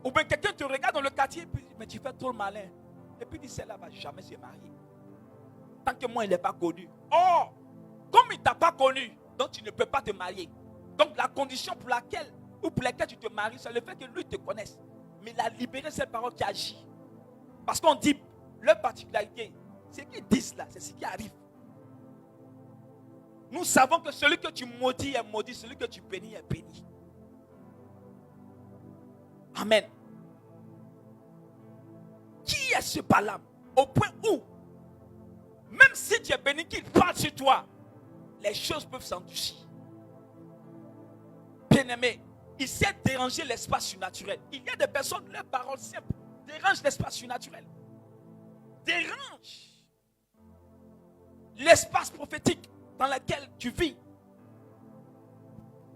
Ou bien quelqu'un te regarde dans le quartier et puis dit, mais tu fais trop le malin. Et puis dit, celle-là ne va jamais se marier. Tant que moi, il n'est pas connu. Oh, comme il ne t'a pas connu, donc tu ne peux pas te marier. Donc la condition pour laquelle tu te maries, c'est le fait que lui te connaisse. Mais il a libéré cette parole qui agit. Parce qu'on dit, leur particularité, ce qu'ils disent là, c'est ce qui arrive. Nous savons que celui que tu maudis est maudit, celui que tu bénis est béni. Amen. Qui est ce Balaam? Au point où, même si tu es béni, qu'il parle sur toi, les choses peuvent s'endurcir. Bien-aimé, il sait déranger l'espace surnaturel. Il y a des personnes, leurs paroles simples dérangent l'espace surnaturel. Dérange. l'espace prophétique dans lequel tu vis.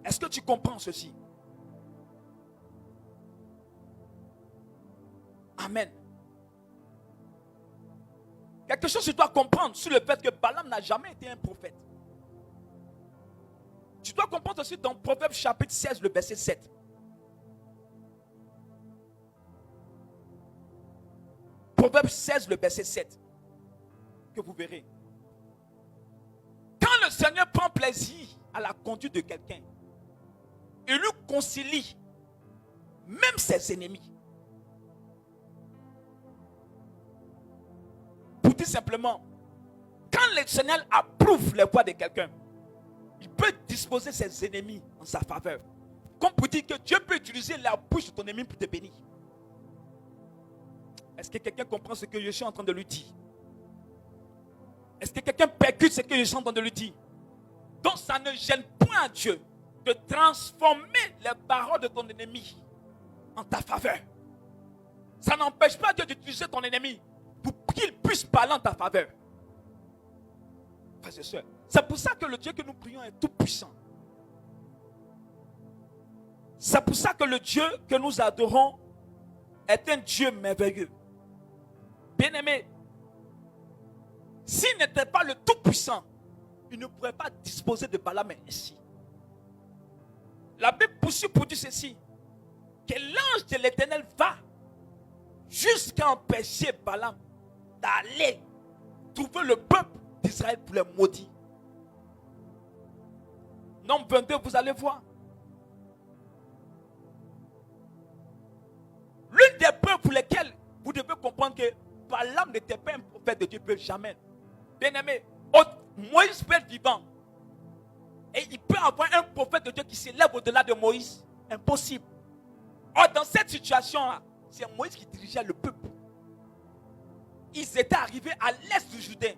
Est-ce que tu comprends ceci? Amen. Quelque chose que tu dois comprendre sur le fait que Balaam n'a jamais été un prophète. Tu dois comprendre aussi dans Proverbe chapitre 16, le verset 7. Proverbe 16, le verset 7. Que vous verrez. Quand le Seigneur prend plaisir à la conduite de quelqu'un, il lui concilie même ses ennemis. Pour dire simplement, quand le Seigneur approuve les voies de quelqu'un, il peut disposer ses ennemis en sa faveur. Comme pour dire que Dieu peut utiliser la bouche de ton ennemi pour te bénir. Est-ce que quelqu'un comprend ce que je suis en train de lui dire? Est-ce que quelqu'un percute ce que je suis en train de lui dire? Donc ça ne gêne point à Dieu de transformer les paroles de ton ennemi en ta faveur. Ça n'empêche pas Dieu d'utiliser ton ennemi pour qu'il puisse parler en ta faveur. Frères et sœurs, c'est pour ça que le Dieu que nous prions est tout puissant. C'est pour ça que le Dieu que nous adorons est un Dieu merveilleux. Bien-aimé, s'il n'était pas le tout-puissant, il ne pourrait pas disposer de Balaam ainsi. La Bible poursuit pour dire ceci, que l'ange de l'Éternel va jusqu'à empêcher Balaam d'aller trouver le peuple d'Israël pour les maudire. Nombre 22, vous allez voir. L'une des preuves pour lesquelles vous devez comprendre que Balaam n'était pas un prophète de Dieu, jamais. Bien aimé, Moïse peut être vivant. Et il peut avoir un prophète de Dieu qui s'élève au-delà de Moïse. Impossible. Or, dans cette situation-là, c'est Moïse qui dirigeait le peuple. Ils étaient arrivés à l'est du Jourdain.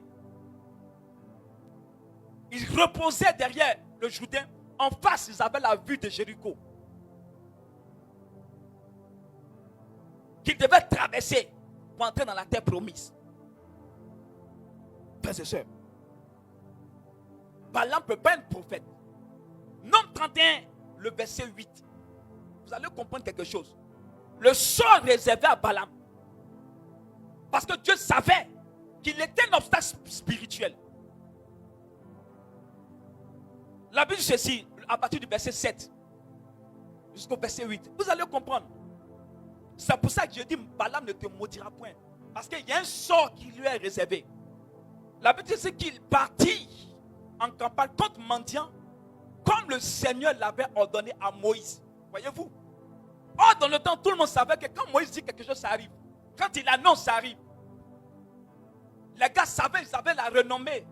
Ils reposaient derrière le Jourdain. En face, ils avaient la vue de Jéricho, qu'ils devaient traverser pour entrer dans la terre promise. Frères et sœurs, Balaam ne peut pas être prophète. Nombre 31, le verset 8. Vous allez comprendre quelque chose. Le sort réservé à Balaam. Parce que Dieu savait qu'il était un obstacle spirituel. La Bible dit ceci, à partir du verset 7 jusqu'au verset 8. Vous allez comprendre. C'est pour ça que je dis, Balaam ne te maudira point. Parce qu'il y a un sort qui lui est réservé. La Bible dit qu'il partit en campagne contre mendiant, comme le Seigneur l'avait ordonné à Moïse. Voyez-vous? Or, dans le temps, tout le monde savait que quand Moïse dit quelque chose, ça arrive. Quand il annonce, ça arrive. Les gars savaient, ils avaient la renommée.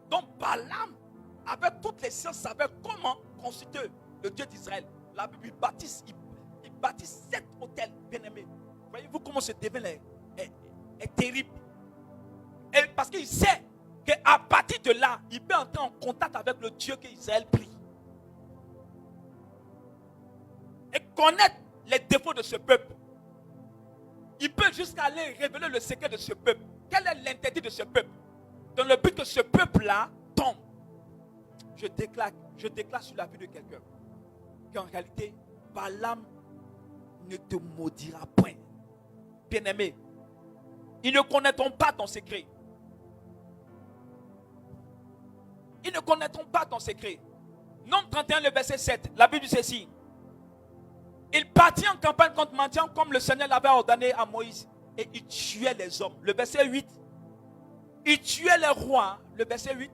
Donc, Balaam, avec toutes les sciences, savait comment constituer le Dieu d'Israël. La Bible, il bâtit 7 hôtels bien-aimés. Voyez-vous comment ce devin est terrible. Et parce qu'il sait qu'à partir de là, il peut entrer en contact avec le Dieu qu'Israël prie. Et connaître les défauts de ce peuple. Il peut jusqu'à aller révéler le secret de ce peuple. Quel est l'interdit de ce peuple? Dans le but que ce peuple-là tombe. Je déclare sur la vie de quelqu'un qu'en réalité, Balaam ne te maudira point. Bien-aimé, ils ne connaîtront pas ton secret. Ils ne connaîtront pas ton secret. Nombre 31, le verset 7, la Bible dit ceci. Il partit en campagne contre mendiant comme le Seigneur l'avait ordonné à Moïse. Et il tuait les hommes. Le verset 8. Il tuait les rois. Le verset 8.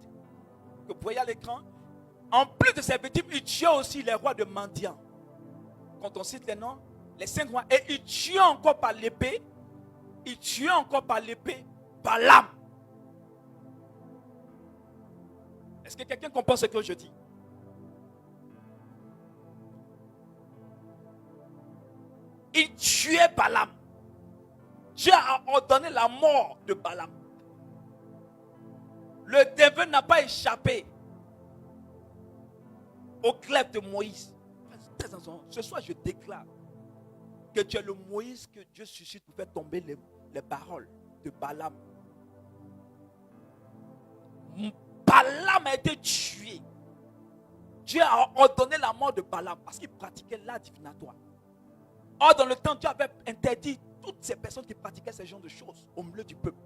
Que vous voyez à l'écran. En plus de ces victimes, il tuait aussi les rois de mendiant. Quand on cite les noms, les 5 rois. Et il tuait encore par l'épée. Il tuait encore par l'épée Balaam. Est-ce que quelqu'un comprend ce que je dis? Il tuait Balaam. Dieu a ordonné la mort de Balaam. Le devin n'a pas échappé au glaive de Moïse. Ce soir, je déclare que tu es le Moïse que Dieu suscite pour faire tomber les paroles de Balaam. Balaam a été tué. Dieu a ordonné la mort de Balaam parce qu'il pratiquait l'art divinatoire. Or, dans le temps, Dieu avait interdit toutes ces personnes qui pratiquaient ce genre de choses au milieu du peuple.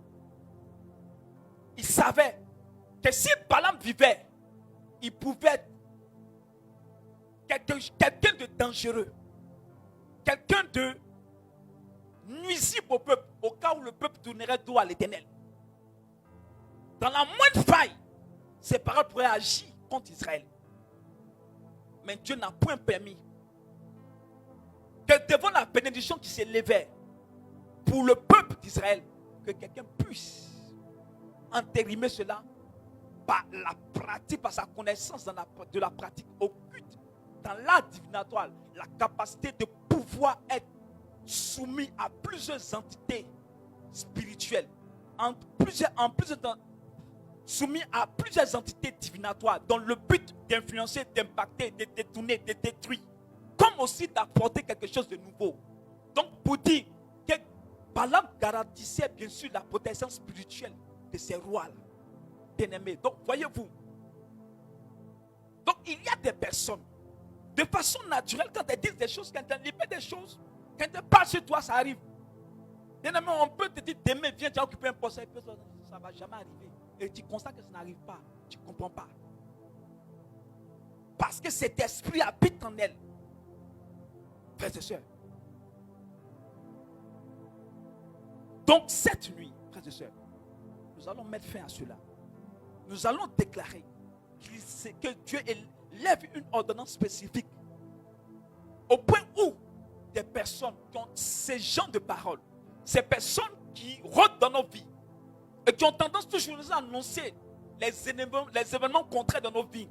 Il savait que si Balaam vivait, il pouvait être quelqu'un de dangereux, quelqu'un de nuisible au peuple, au cas où le peuple tournerait dos à l'Éternel. Dans la moindre faille, ses paroles pourraient agir contre Israël. Mais Dieu n'a point permis que devant la bénédiction qui s'élevait pour le peuple d'Israël, que quelqu'un puisse entérimer cela par la pratique, par sa connaissance de la pratique occulte, dans l'art divinatoire, la capacité de pouvoir être soumis à plusieurs entités spirituelles, soumis à plusieurs entités divinatoires dans le but d'influencer, d'impacter, de détourner, de détruire, comme aussi d'apporter quelque chose de nouveau. Donc pour dire que Balaam garantissait bien sûr la protection spirituelle de ces rois-là, bien-aimés. Donc voyez-vous, donc il y a des personnes, de façon naturelle, quand elles disent des choses, quand elles libèrent des choses, quand elles parlent sur toi, ça arrive. Bien-aimé, on peut te dire demain, viens, tu as occupé un poste, ça ne va jamais arriver. Et tu constates que ça n'arrive pas, tu ne comprends pas. Parce que cet esprit habite en elle. Frères et sœurs. Donc cette nuit, frères et sœurs, nous allons mettre fin à cela. Nous allons déclarer que Dieu lève une ordonnance spécifique au point où des personnes qui ont ces genres de paroles, ces personnes qui rôdent dans nos vies et qui ont tendance toujours à annoncer les événements contraires dans nos vies,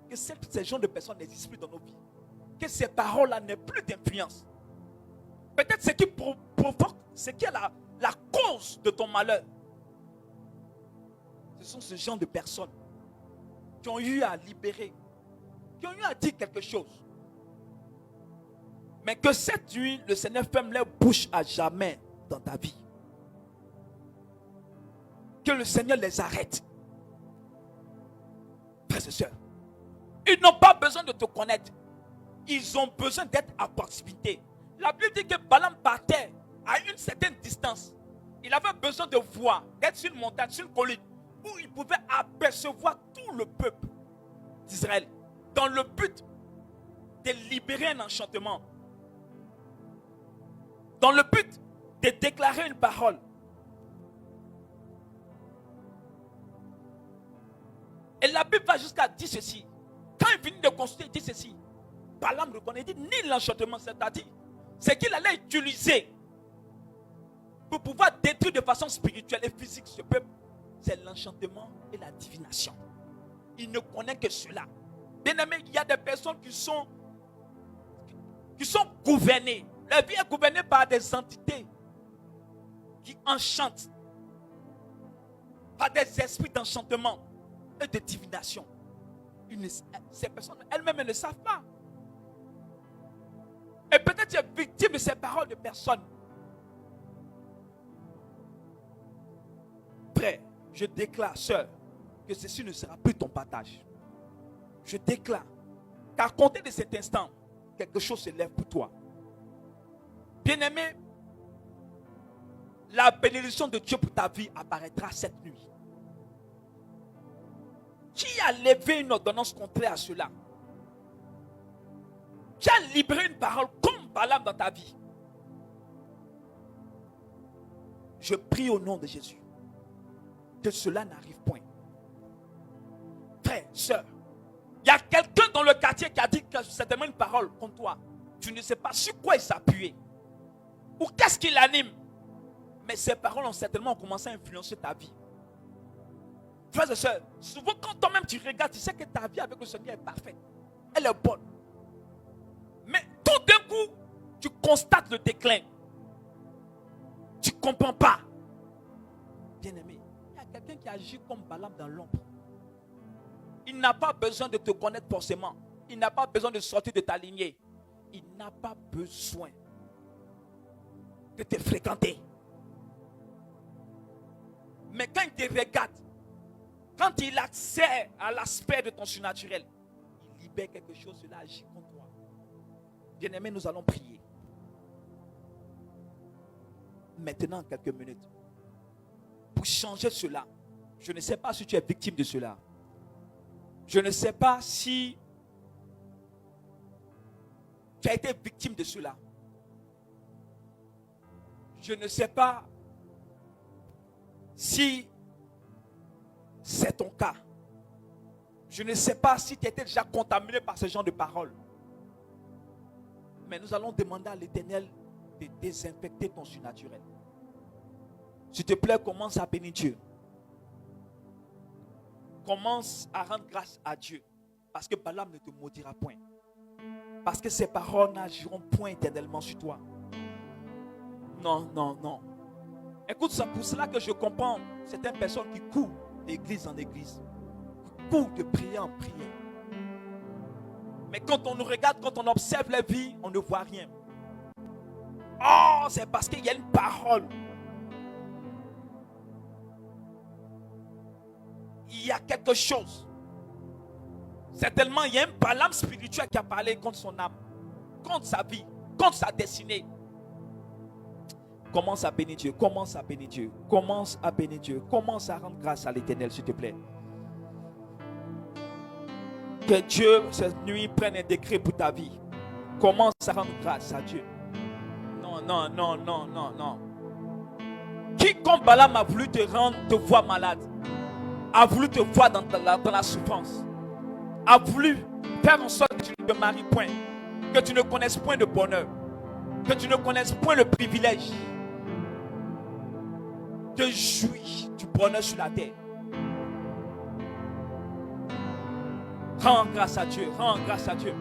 que ces genres de personnes n'existent plus dans nos vies, que ces paroles-là n'aient plus d'influence. Peut-être ce qui provoque, ce qui est la cause de ton malheur, ce sont ce genre de personnes qui ont eu à libérer, qui ont eu à dire quelque chose. Mais que cette nuit, le Seigneur ferme leur bouche à jamais dans ta vie. Que le Seigneur les arrête. Frères et sœurs, ils n'ont pas besoin de te connaître. Ils ont besoin d'être à proximité. La Bible dit que Balaam partait à une certaine distance. Il avait besoin de voir, d'être sur une montagne, sur une colline, où il pouvait apercevoir tout le peuple d'Israël, dans le but de libérer un enchantement, dans le but de déclarer une parole. Et la Bible va jusqu'à dire ceci. Quand il finit de construire, il dit ceci. Balaam reconnaît, il dit ni l'enchantement, c'est-à-dire c'est qu'il allait utiliser pour pouvoir détruire de façon spirituelle et physique ce peuple. C'est l'enchantement et la divination. Il ne connaît que cela. Bien aimé, il y a des personnes qui sont gouvernées. La vie est gouvernée par des entités qui enchantent, par des esprits d'enchantement et de divination. Ces personnes elles-mêmes ne savent pas. Et peut-être tu es victime de ces paroles de personnes. Frère, je déclare, sœur, que ceci ne sera plus ton partage. Je déclare qu'à compter de cet instant, quelque chose se lève pour toi. Bien-aimé, la bénédiction de Dieu pour ta vie apparaîtra cette nuit. Qui a levé une ordonnance contraire à cela? Qui a libéré une parole comme Balaam dans ta vie? Je prie au nom de Jésus que cela n'arrive point. Frère, soeur, il y a quelqu'un dans le quartier qui a dit que certainement une parole contre toi. Tu ne sais pas sur quoi il s'appuie ou qu'est-ce qui l'anime. Mais ces paroles ont certainement commencé à influencer ta vie. Frères et sœurs, souvent quand toi-même tu regardes, tu sais que ta vie avec le Seigneur est parfaite. Elle est bonne. Mais tout d'un coup, tu constates le déclin. Tu ne comprends pas. Bien-aimé, il y a quelqu'un qui agit comme Balaam dans l'ombre. Il n'a pas besoin de te connaître forcément. Il n'a pas besoin de sortir de ta lignée. Il n'a pas besoin de te fréquenter. Mais quand il te regarde, Quand il a accès à l'aspect de ton surnaturel, il libère quelque chose, cela agit contre toi. Bien-aimés, nous allons prier. Maintenant, quelques minutes. Pour changer cela. Je ne sais pas si tu es victime de cela. Je ne sais pas si tu as été victime de cela. Je ne sais pas si c'est ton cas. Je ne sais pas si tu étais déjà contaminé par ce genre de paroles. Mais nous allons demander à l'Éternel de désinfecter ton surnaturel. S'il te plaît, commence à bénir Dieu. Commence à rendre grâce à Dieu. Parce que Balaam ne te maudira point. Parce que ses paroles n'agiront point éternellement sur toi. Non, non, non. Écoute, c'est pour cela que je comprends certaines personnes qui courent d'église en église. Qui courent de prière en prière. Mais quand on nous regarde, quand on observe la vie, on ne voit rien. Oh, c'est parce qu'il y a une parole. Il y a quelque chose. Certainement, il y a un Balaam spirituel qui a parlé contre son âme, contre sa vie, contre sa destinée. Commence à bénir Dieu, commence à bénir Dieu, commence à bénir Dieu, commence à rendre grâce à l'Éternel, s'il te plaît. Que Dieu, cette nuit, prenne un décret pour ta vie. Commence à rendre grâce à Dieu. Non, non, non, non, non, non. Quiconque Balaam a voulu te voir malade, a voulu te voir dans la souffrance, a voulu faire en sorte que tu ne te maries point, que tu ne connaisses point de bonheur, que tu ne connaisses point le privilège de jouir du bonheur sur la terre. Rends grâce à Dieu, rends grâce à Dieu.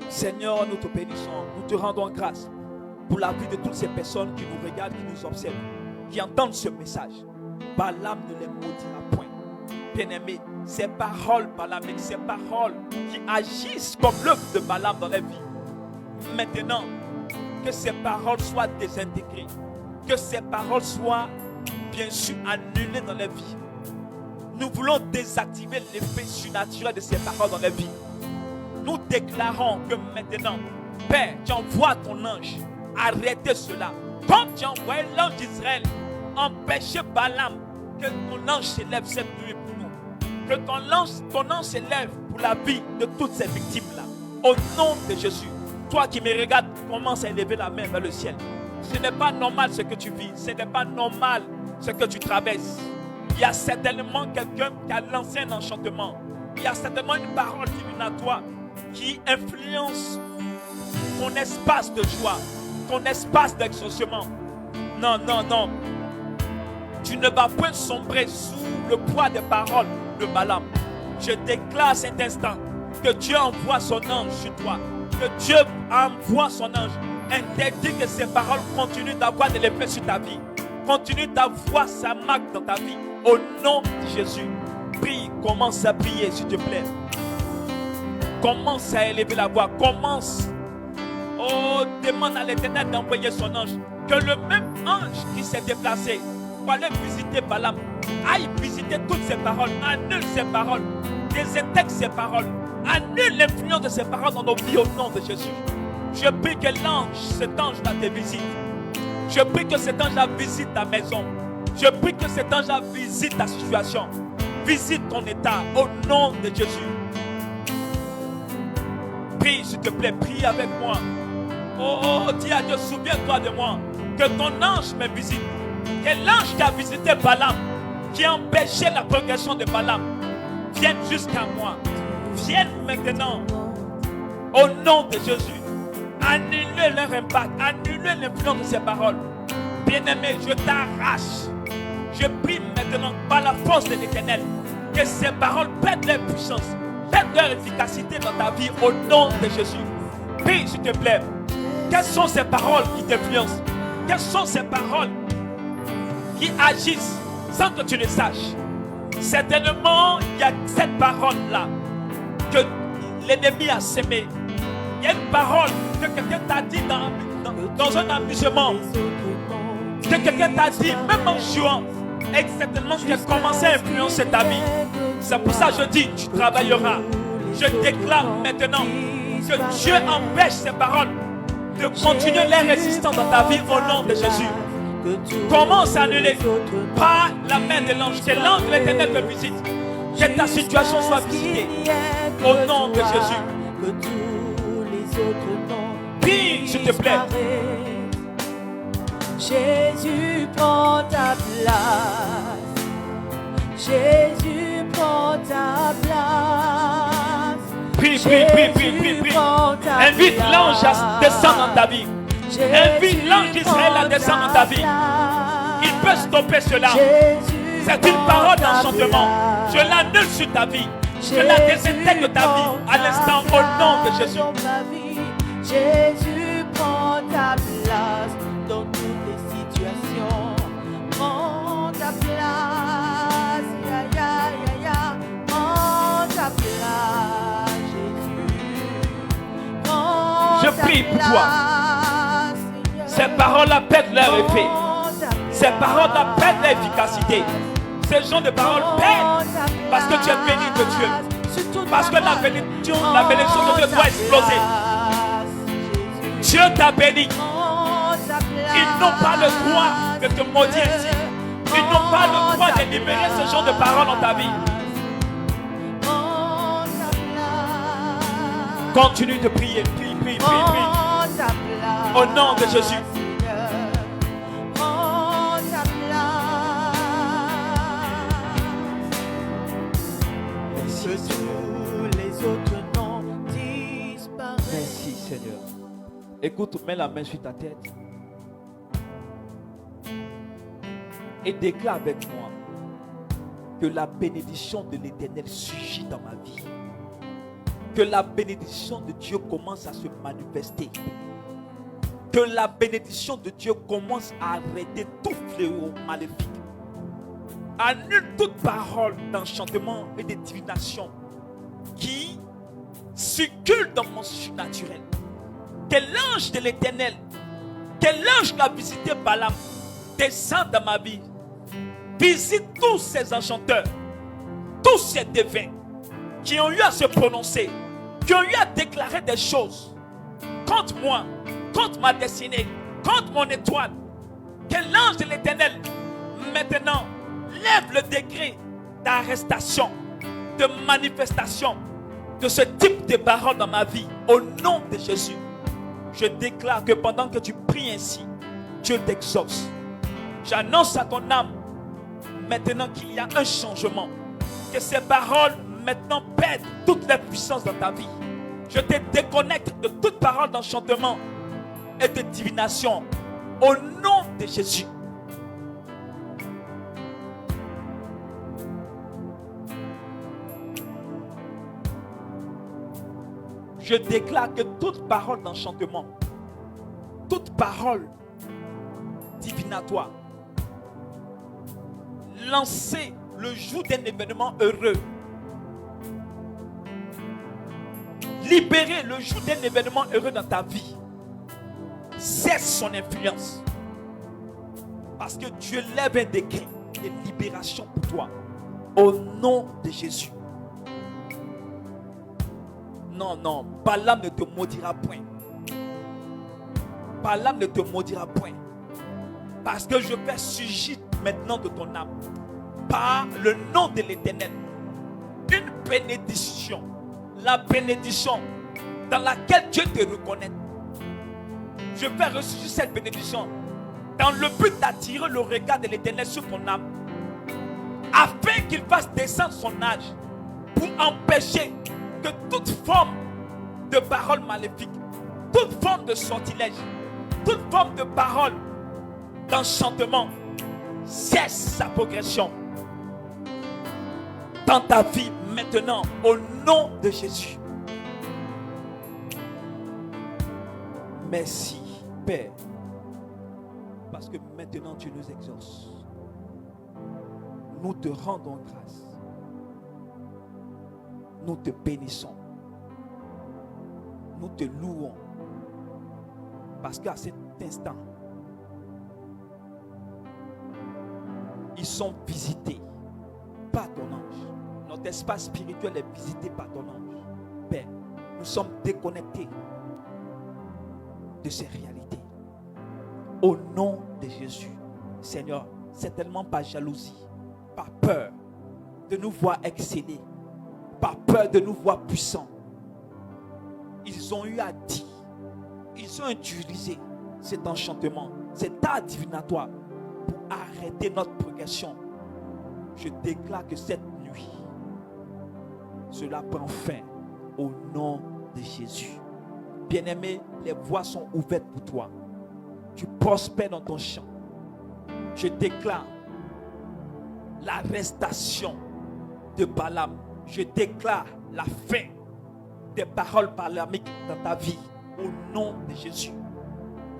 Seigneur, nous te bénissons, nous te rendons grâce pour la vie de toutes ces personnes qui nous regardent, qui nous observent, qui entendent ce message. Balaam ne les maudira point. Bien-aimés, ces paroles balamiques, ces paroles qui agissent comme l'œuvre de Balaam dans la vie. Maintenant, que ces paroles soient désintégrées, que ces paroles soient bien sûr annulées dans la vie. Nous voulons désactiver l'effet surnaturel de ces paroles dans la vie. Nous déclarons que maintenant, Père, tu envoies ton ange, arrêtez cela. Comme tu as envoyé l'ange d'Israël, empêchez Balaam que ton ange s'élève cette nuit pour nous. Que ton ange s'élève pour la vie de toutes ces victimes-là. Au nom de Jésus, toi qui me regardes, commence à élever la main vers le ciel. Ce n'est pas normal ce que tu vis. Ce n'est pas normal ce que tu traverses. Il y a certainement quelqu'un qui a lancé un enchantement. Il y a certainement une parole divine à toi qui influence ton espace de joie, ton espace d'exaucement. Non, non, non. Tu ne vas point sombrer sous le poids des paroles de Balaam. Je déclare cet instant que Dieu envoie son ange sur toi. Que Dieu envoie son ange. Interdit que ces paroles continuent d'avoir de l'effet sur ta vie. Continue d'avoir sa marque dans ta vie. Au nom de Jésus. Prie, commence à prier s'il te plaît. Commence à élever la voix. Commence. Oh, demande à l'Éternel d'envoyer son ange. Que le même ange qui s'est déplacé pour aller visiter Balaam aille visiter toutes ces paroles. Annule ces paroles. Désintègre ces paroles. Annule l'influence de ces paroles dans nos vies au nom de Jésus. Je prie que cet ange là te visite. Je prie que cet ange là visite ta maison. Je prie que cet ange là visite ta situation. Visite ton état au nom de Jésus. Prie s'il te plaît, prie avec moi. Oh, dis à Dieu, souviens-toi de moi. Que ton ange me visite. Que l'ange qui a visité Balaam, qui a empêché la progression de Balaam, vienne jusqu'à moi. Vienne maintenant. Au nom de Jésus. Annulez leur impact. Annulez l'influence de ces paroles. Bien-aimé, je t'arrache. Je prie maintenant par la force de l'Éternel que ces paroles perdent leur puissance, perdent leur efficacité dans ta vie au nom de Jésus. Prie s'il te plaît. Quelles sont ces paroles qui t'influencent? Quelles sont ces paroles qui agissent sans que tu le saches? Certainement, il y a cette parole-là que l'ennemi a sémée. Il y a une parole que quelqu'un t'a dit dans un amusement. Que quelqu'un t'a dit, même en jouant. Exactement ce qui a commencé à influencer ta vie. C'est pour ça que je dis, tu travailleras. Je déclare maintenant que Dieu empêche ces paroles de continuer les résistances dans ta vie au nom de Jésus. Commence à annuler par la main de l'ange. Que l'ange de l'Éternel te visite. Que ta situation soit visitée au nom de Jésus. Que tous les autres noms Prie, s'il te plaît. Jésus prend ta place. Jésus prend ta place. Prie. Invite l'ange à descendre dans ta vie. Invite l'ange d'Israël à descendre dans ta vie. Il peut stopper cela. C'est une parole d'enchantement. Je l'annule sur ta vie. Je la désintègre de ta vie à l'instant au nom de Jésus. Jésus prend ta place dans toutes les situations. Prends ta place. Prends ta place, Jésus. Je prie pour toi. Ces paroles appellent leur effet. Ces paroles appellent leur efficacité. Ces gens de paroles pètent parce que tu es béni de Dieu. Parce que la bénédiction de Dieu doit exploser. Dieu t'a béni. Ils n'ont pas le droit de te maudire ici. Ils n'ont pas le droit de libérer ce genre de paroles dans ta vie. Continue de prier. Prie. Au nom de Jésus. Merci Seigneur. Écoute, mets la main sur ta tête et déclare avec moi que la bénédiction de l'Éternel surgit dans ma vie. Que la bénédiction de Dieu commence à se manifester. Que la bénédiction de Dieu commence à arrêter tout fléau maléfique. Annule toute parole d'enchantement et de divination qui circule dans mon surnaturel. Que l'ange de l'Éternel, que l'ange qui a visité Balaam, descende dans ma vie. Visite tous ces enchanteurs, tous ces devins qui ont eu à se prononcer, qui ont eu à déclarer des choses contre moi, contre ma destinée, contre mon étoile. Que l'ange de l'Éternel maintenant lève le décret d'arrestation, de manifestation de ce type de parole dans ma vie au nom de Jésus. Je déclare que pendant que tu pries ainsi, Dieu t'exauce. J'annonce à ton âme maintenant qu'il y a un changement, que ces paroles maintenant perdent toute leur puissance dans ta vie. Je te déconnecte de toute parole d'enchantement et de divination au nom de Jésus. Je déclare que toute parole d'enchantement, toute parole divinatoire, lancée le jour d'un événement heureux, libérée le jour d'un événement heureux dans ta vie, cesse son influence. Parce que Dieu lève un décret de libération pour toi. Au nom de Jésus. Non, Balaam ne te maudira point. Balaam ne te maudira point. Parce que je fais surgir maintenant de ton âme, par le nom de l'Éternel, une bénédiction. La bénédiction dans laquelle Dieu te reconnaît. Je fais ressurgir cette bénédiction dans le but d'attirer le regard de l'Éternel sur ton âme, afin qu'il fasse descendre son âge pour empêcher que toute forme de parole maléfique, toute forme de sortilège, toute forme de parole d'enchantement cesse sa progression dans ta vie maintenant au nom de Jésus. Merci Père, parce que maintenant tu nous exauces. Nous te rendons grâce. Nous te bénissons. Nous te louons. Parce qu'à cet instant, Ils sont visités par ton ange. Notre espace spirituel est visité par ton ange. Père, nous sommes déconnectés de ces réalités. Au nom de Jésus, Seigneur, c'est tellement par jalousie, par peur de nous voir exceller, par peur de nous voir puissants. Ils ont eu à dire, ils ont utilisé cet enchantement, cet art divinatoire pour arrêter notre progression. Je déclare que cette nuit, cela prend fin au nom de Jésus. Bien-aimé, les voies sont ouvertes pour toi. Tu prospères dans ton champ. Je déclare l'arrestation de Balaam. Je déclare la fin des paroles balamiques dans ta vie au nom de Jésus.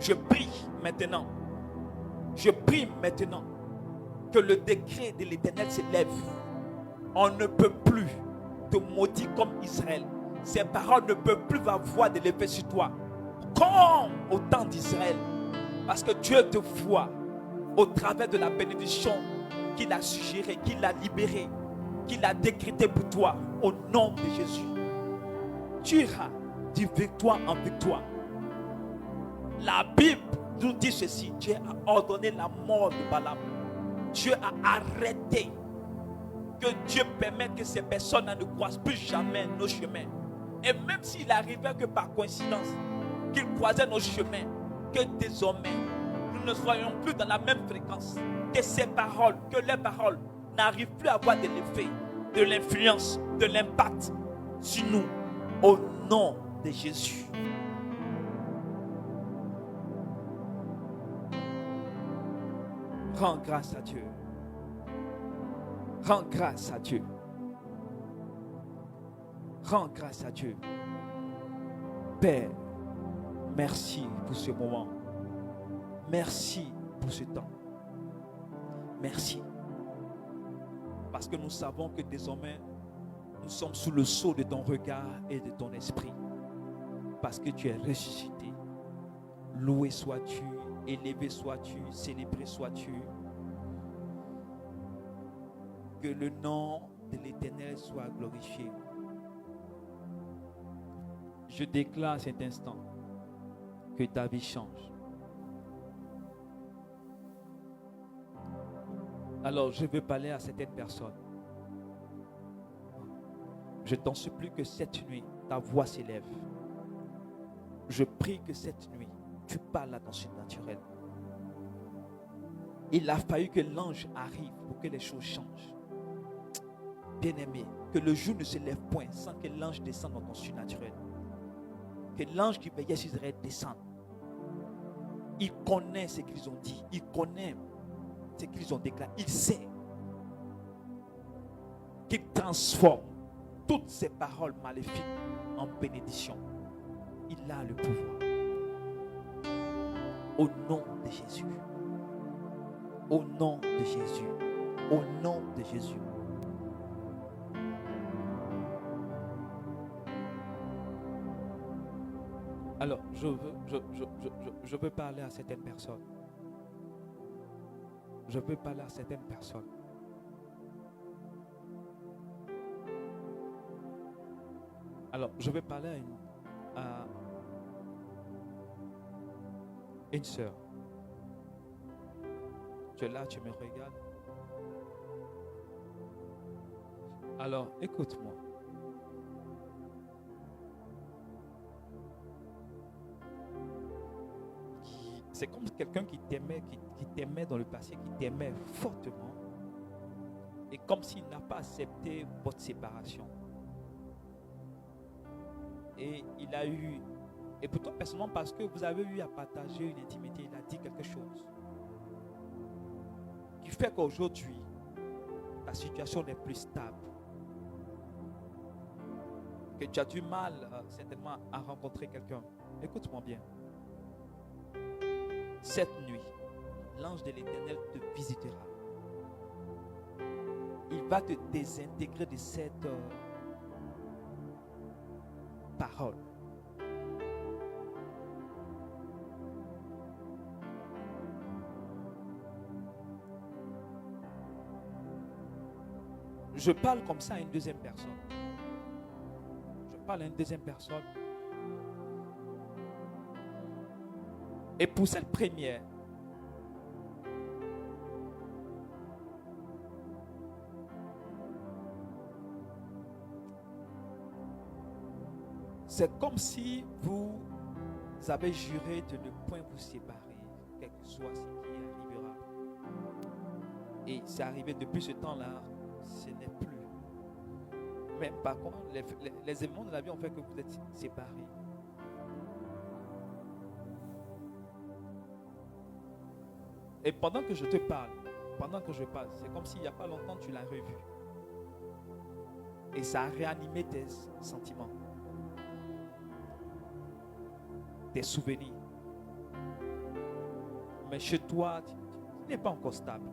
Je prie maintenant que le décret de l'Éternel s'élève. On ne peut plus te maudire comme Israël. Ces paroles ne peuvent plus avoir de l'effet sur toi comme au temps d'Israël, parce que Dieu te voit au travers de la bénédiction qu'il a suggérée, qu'il a libérée, qu'il a décrétée pour toi au nom de Jésus. Tu iras de victoire en victoire. La Bible nous dit ceci: Dieu a ordonné la mort de Balaam. Dieu a arrêté que Dieu permette que ces personnes ne croisent plus jamais nos chemins. Et même s'il arrivait que par coïncidence qu'ils croisaient nos chemins, que désormais nous ne soyons plus dans la même fréquence, que ces paroles, que les paroles n'arrivent plus à avoir de l'effet, de l'influence, de l'impact sur nous, au nom de Jésus. Rends grâce à Dieu. Rends grâce à Dieu. Rends grâce à Dieu. Père, merci pour ce moment. Merci pour ce temps. Merci. Parce que nous savons que désormais, nous sommes sous le sceau de ton regard et de ton esprit. Parce que tu es ressuscité. Loué sois-tu, élevé sois-tu, célébré sois-tu. Que le nom de l'Éternel soit glorifié. Je déclare à cet instant que ta vie change. Alors, je veux parler à certaines personnes. Je t'en supplie que cette nuit, ta voix s'élève. Je prie que cette nuit, tu parles à ton surnaturel. Il a fallu que l'ange arrive pour que les choses changent. Bien-aimé, que le jour ne se lève point sans que l'ange descende dans ton surnaturel. Que l'ange qui veillait sur Israël descende. Il connaît ce qu'ils ont dit. Il connaît ce qu'ils ont déclaré. Il sait qu'il transforme toutes ces paroles maléfiques en bénédiction. Il a le pouvoir. Au nom de Jésus. Au nom de Jésus. Au nom de Jésus. Alors, je veux parler à certaines personnes. Je veux parler à certaines personnes. Alors, je vais parler à une sœur. Tu es là, tu me regardes. Alors, écoute-moi. C'est comme quelqu'un qui t'aimait dans le passé, qui t'aimait fortement. Et comme s'il n'a pas accepté votre séparation. Et il a eu, et pour toi personnellement, parce que vous avez eu à partager une intimité, il a dit quelque chose qui fait qu'aujourd'hui, ta situation n'est plus stable. Que tu as du mal certainement à rencontrer quelqu'un. Écoute-moi bien. Cette nuit, l'ange de l'Éternel te visitera. Il va te désintégrer de cette parole. Je parle comme ça à une deuxième personne. Je parle à une deuxième personne. Et pour cette première, c'est comme si vous avez juré de ne point vous séparer, quel que soit ce qui arrivera. Et c'est arrivé depuis ce temps-là, ce n'est plus. Mais par contre, les événements de la vie ont fait que vous êtes séparés. Et pendant que je te parle, c'est comme s'il n'y a pas longtemps tu l'as revu. Et ça a réanimé tes sentiments, tes souvenirs. Mais chez toi, tu n'es pas encore stable.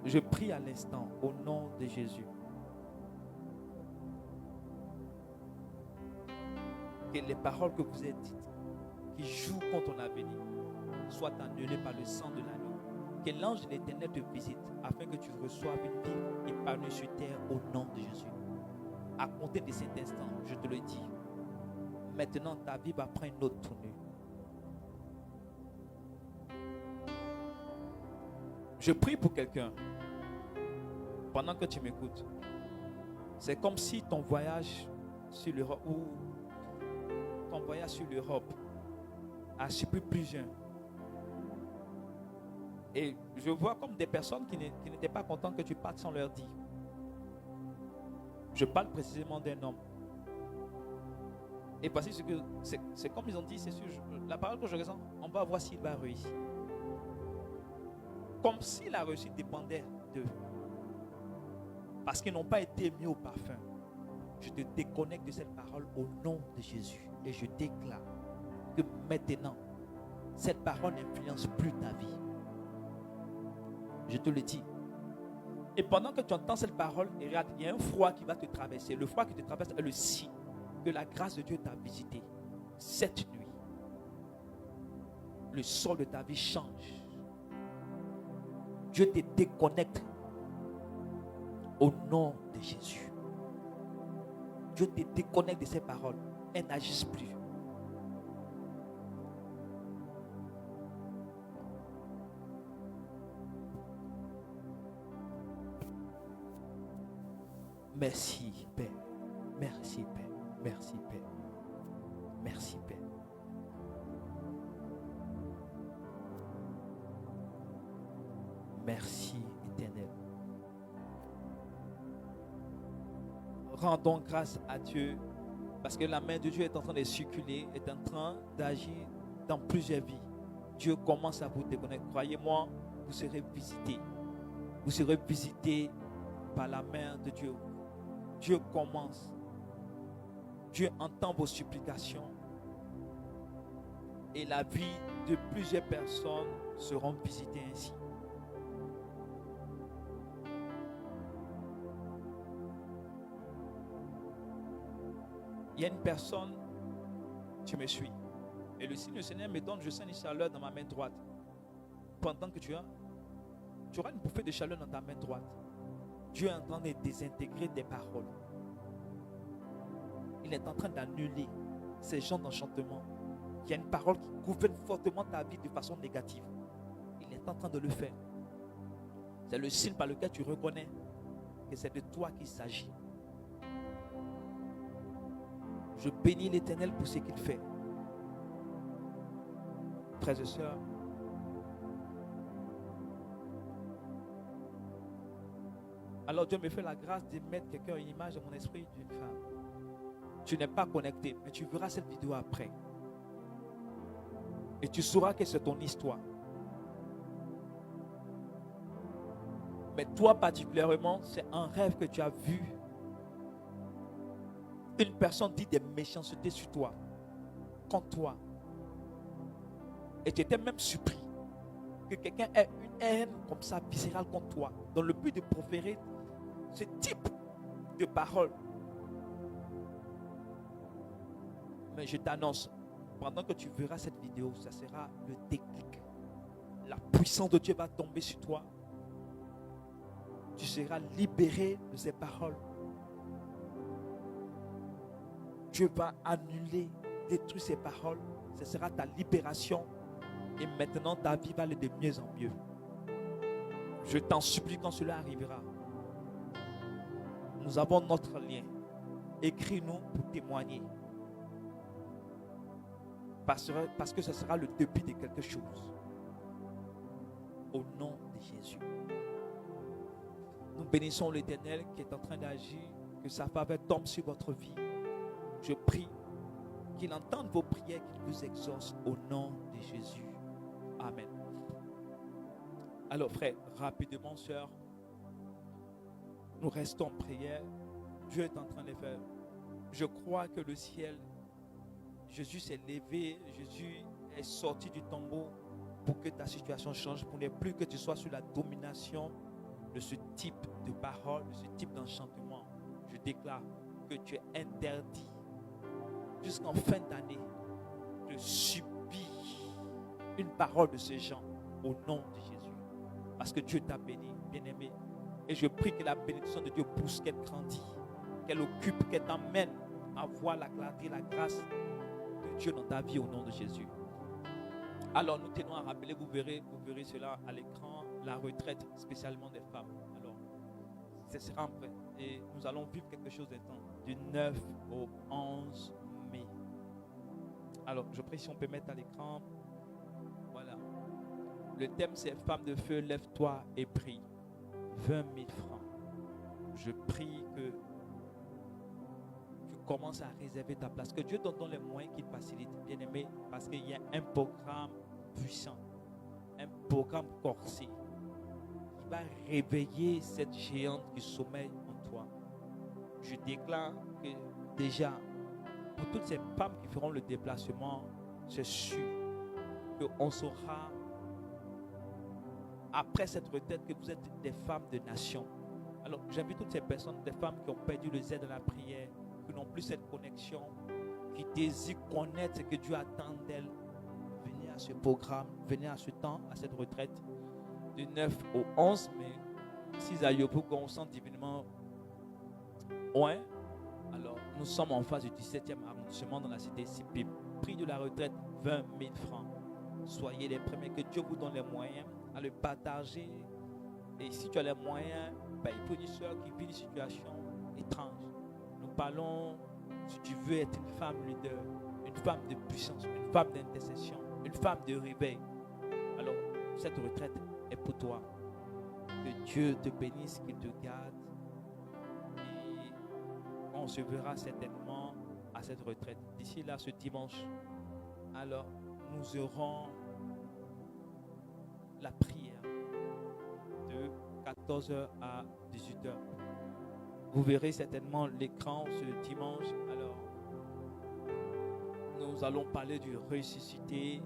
Je prie à l'instant au nom de Jésus. Que les paroles que vous êtes dites, qui jouent contre ton avenir, soient annulées par le sang de l'agneau. Que l'ange de l'Éternel te visite afin que tu reçoives une vie épanouie sur terre au nom de Jésus. À compter de cet instant, je te le dis, maintenant ta vie va prendre une autre tournure. Je prie pour quelqu'un pendant que tu m'écoutes. C'est comme si ton voyage sur l'Europe a surpris plusieurs. Et je vois comme des personnes qui n'étaient pas contentes que tu partes sans leur dire. Je parle précisément d'un homme. Et voici ce que c'est comme ils ont dit, c'est sûr, la parole que je ressens, on va voir s'il va réussir. Comme si la réussite dépendait d'eux. Parce qu'ils n'ont pas été mis au parfum. Je te déconnecte de cette parole au nom de Jésus. Et je déclare que maintenant, cette parole n'influence plus ta vie. Je te le dis. Et pendant que tu entends cette parole, il y a un froid qui va te traverser. Le froid qui te traverse est le signe que la grâce de Dieu t'a visité cette nuit. Le sol de ta vie change. Dieu te déconnecte au nom de Jésus. Dieu te déconnecte de ces paroles. Elles n'agissent plus. Merci, Père. Merci, Père. Merci, Père. Merci, Père. Merci, Éternel. Rendons grâce à Dieu parce que la main de Dieu est en train de circuler, est en train d'agir dans plusieurs vies. Dieu commence à vous déconnecter. Croyez-moi, vous serez visités. Vous serez visités par la main de Dieu. Dieu commence. Dieu entend vos supplications. Et la vie de plusieurs personnes seront visitées ainsi. Il y a une personne, tu me suis. Et le signe du Seigneur me donne, je sens une chaleur dans ma main droite. Pendant que tu auras une bouffée de chaleur dans ta main droite. Dieu est en train de désintégrer des paroles. Il est en train d'annuler ces gens d'enchantement. Il y a une parole qui gouverne fortement ta vie de façon négative. Il est en train de le faire. C'est le signe par lequel tu reconnais que c'est de toi qu'il s'agit. Je bénis l'Éternel pour ce qu'il fait. Frères et sœurs, alors Dieu me fait la grâce de mettre quelqu'un, une image de mon esprit d'une femme. Tu n'es pas connecté, mais tu verras cette vidéo après. Et tu sauras que c'est ton histoire. Mais toi particulièrement, c'est un rêve que tu as vu. Une personne dit des méchancetés sur toi, contre toi. Et tu étais même surpris que quelqu'un ait une haine comme ça, viscérale contre toi, dans le but de proférer ce type de paroles. Mais je t'annonce, pendant que tu verras cette vidéo, ça sera le déclic. La puissance de Dieu va tomber sur toi. tu seras libéré de ces paroles. Dieu va annuler, détruire ces paroles. Ce sera ta libération. Et maintenant, ta vie va aller de mieux en mieux. Je t'en supplie quand cela arrivera. Nous avons notre lien. Écris-nous pour témoigner. Parce que ce sera le début de quelque chose. Au nom de Jésus. Nous bénissons l'Éternel qui est en train d'agir. Que sa faveur tombe sur votre vie. Je prie qu'il entende vos prières, qu'il vous exauce au nom de Jésus. Amen. Alors frère, rapidement sœur, nous restons en prière. Dieu est en train de faire. Je crois que le ciel, Jésus s'est levé, Jésus est sorti du tombeau pour que ta situation change, pour ne plus que tu sois sous la domination de ce type de parole, de ce type d'enchantement. Je déclare que tu es interdit jusqu'en fin d'année de subir une parole de ces gens au nom de Jésus. Parce que Dieu t'a béni, bien-aimé. Et je prie que la bénédiction de Dieu pousse, qu'elle grandisse, qu'elle occupe, qu'elle t'emmène à voir la clarté, la grâce de Dieu dans ta vie au nom de Jésus. Alors nous tenons à rappeler, vous verrez cela à l'écran, la retraite spécialement des femmes. Alors, ce sera en vrai. Et nous allons vivre quelque chose d'intense du 9 au 11 mai. Alors, je prie si on peut mettre à l'écran. Voilà. Le thème c'est Femme de feu, lève-toi et prie. 20 000 francs. Je prie que tu commences à réserver ta place. Que Dieu te donne les moyens qui te facilitent, bien aimé, parce qu'il y a un programme puissant, un programme corsé qui va réveiller cette géante qui sommeille en toi. Je déclare que déjà, pour toutes ces femmes qui feront le déplacement, c'est sûr qu'on saura après cette retraite que vous êtes des femmes de nation. Alors j'invite toutes ces personnes, des femmes qui ont perdu le zèle de la prière, qui n'ont plus cette connexion, qui désirent connaître ce que Dieu attend d'elles. Venez à ce programme, venez à ce temps, à cette retraite du 9 au 11 mai. 6 à Yopougon, on sent divinement loin. Alors nous sommes en face du 17e arrondissement dans la cité Sipip. Prix de la retraite 20 000 francs. Soyez les premiers, que Dieu vous donne les moyens à le partager. Et si tu as les moyens, il faut une soeur qui vit une situation étrange. Nous parlons, si tu veux être une femme leader, une femme de puissance, une femme d'intercession, une femme de réveil. Alors, cette retraite est pour toi. Que Dieu te bénisse, qu'il te garde. Et on se verra certainement à cette retraite. D'ici là, ce dimanche, alors nous aurons la prière de 14h à 18h. Vous verrez certainement l'écran ce dimanche. Alors, nous allons parler du ressuscité.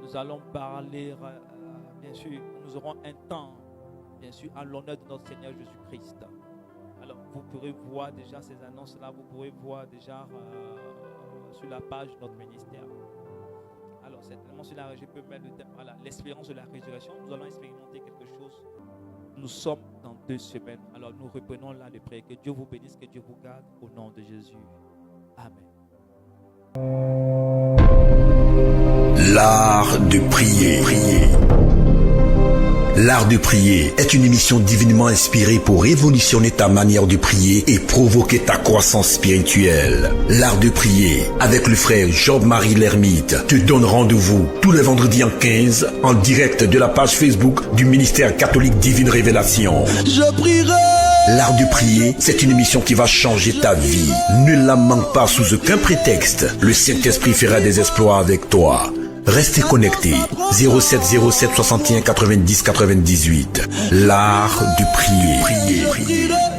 Nous allons parler, bien sûr, nous aurons un temps, bien sûr, à l'honneur de notre Seigneur Jésus-Christ. Alors, vous pourrez voir déjà ces annonces-là. Vous pourrez voir déjà sur la page de notre ministère. Alors, certainement, sur la je peux mettre le thème, voilà, l'espérance de la résurrection. Nous allons expérimenter quelque chose. Nous sommes dans 2 semaines. Alors, nous reprenons là de prière. Que Dieu vous bénisse, que Dieu vous garde. Au nom de Jésus. Amen. L'art de prier. L'art de prier est une émission divinement inspirée pour révolutionner ta manière de prier et provoquer ta croissance spirituelle. L'art de prier avec le frère Job-Marie l'Ermite te donne rendez-vous tous les vendredis en 15 en direct de la page Facebook du ministère catholique Divine Révélation. Je prierai. L'art de prier, c'est une émission qui va changer ta vie. Ne la manque pas sous aucun prétexte. Le Saint-Esprit fera des exploits avec toi. Restez connectés. 07 61 90 98. L'art de prier.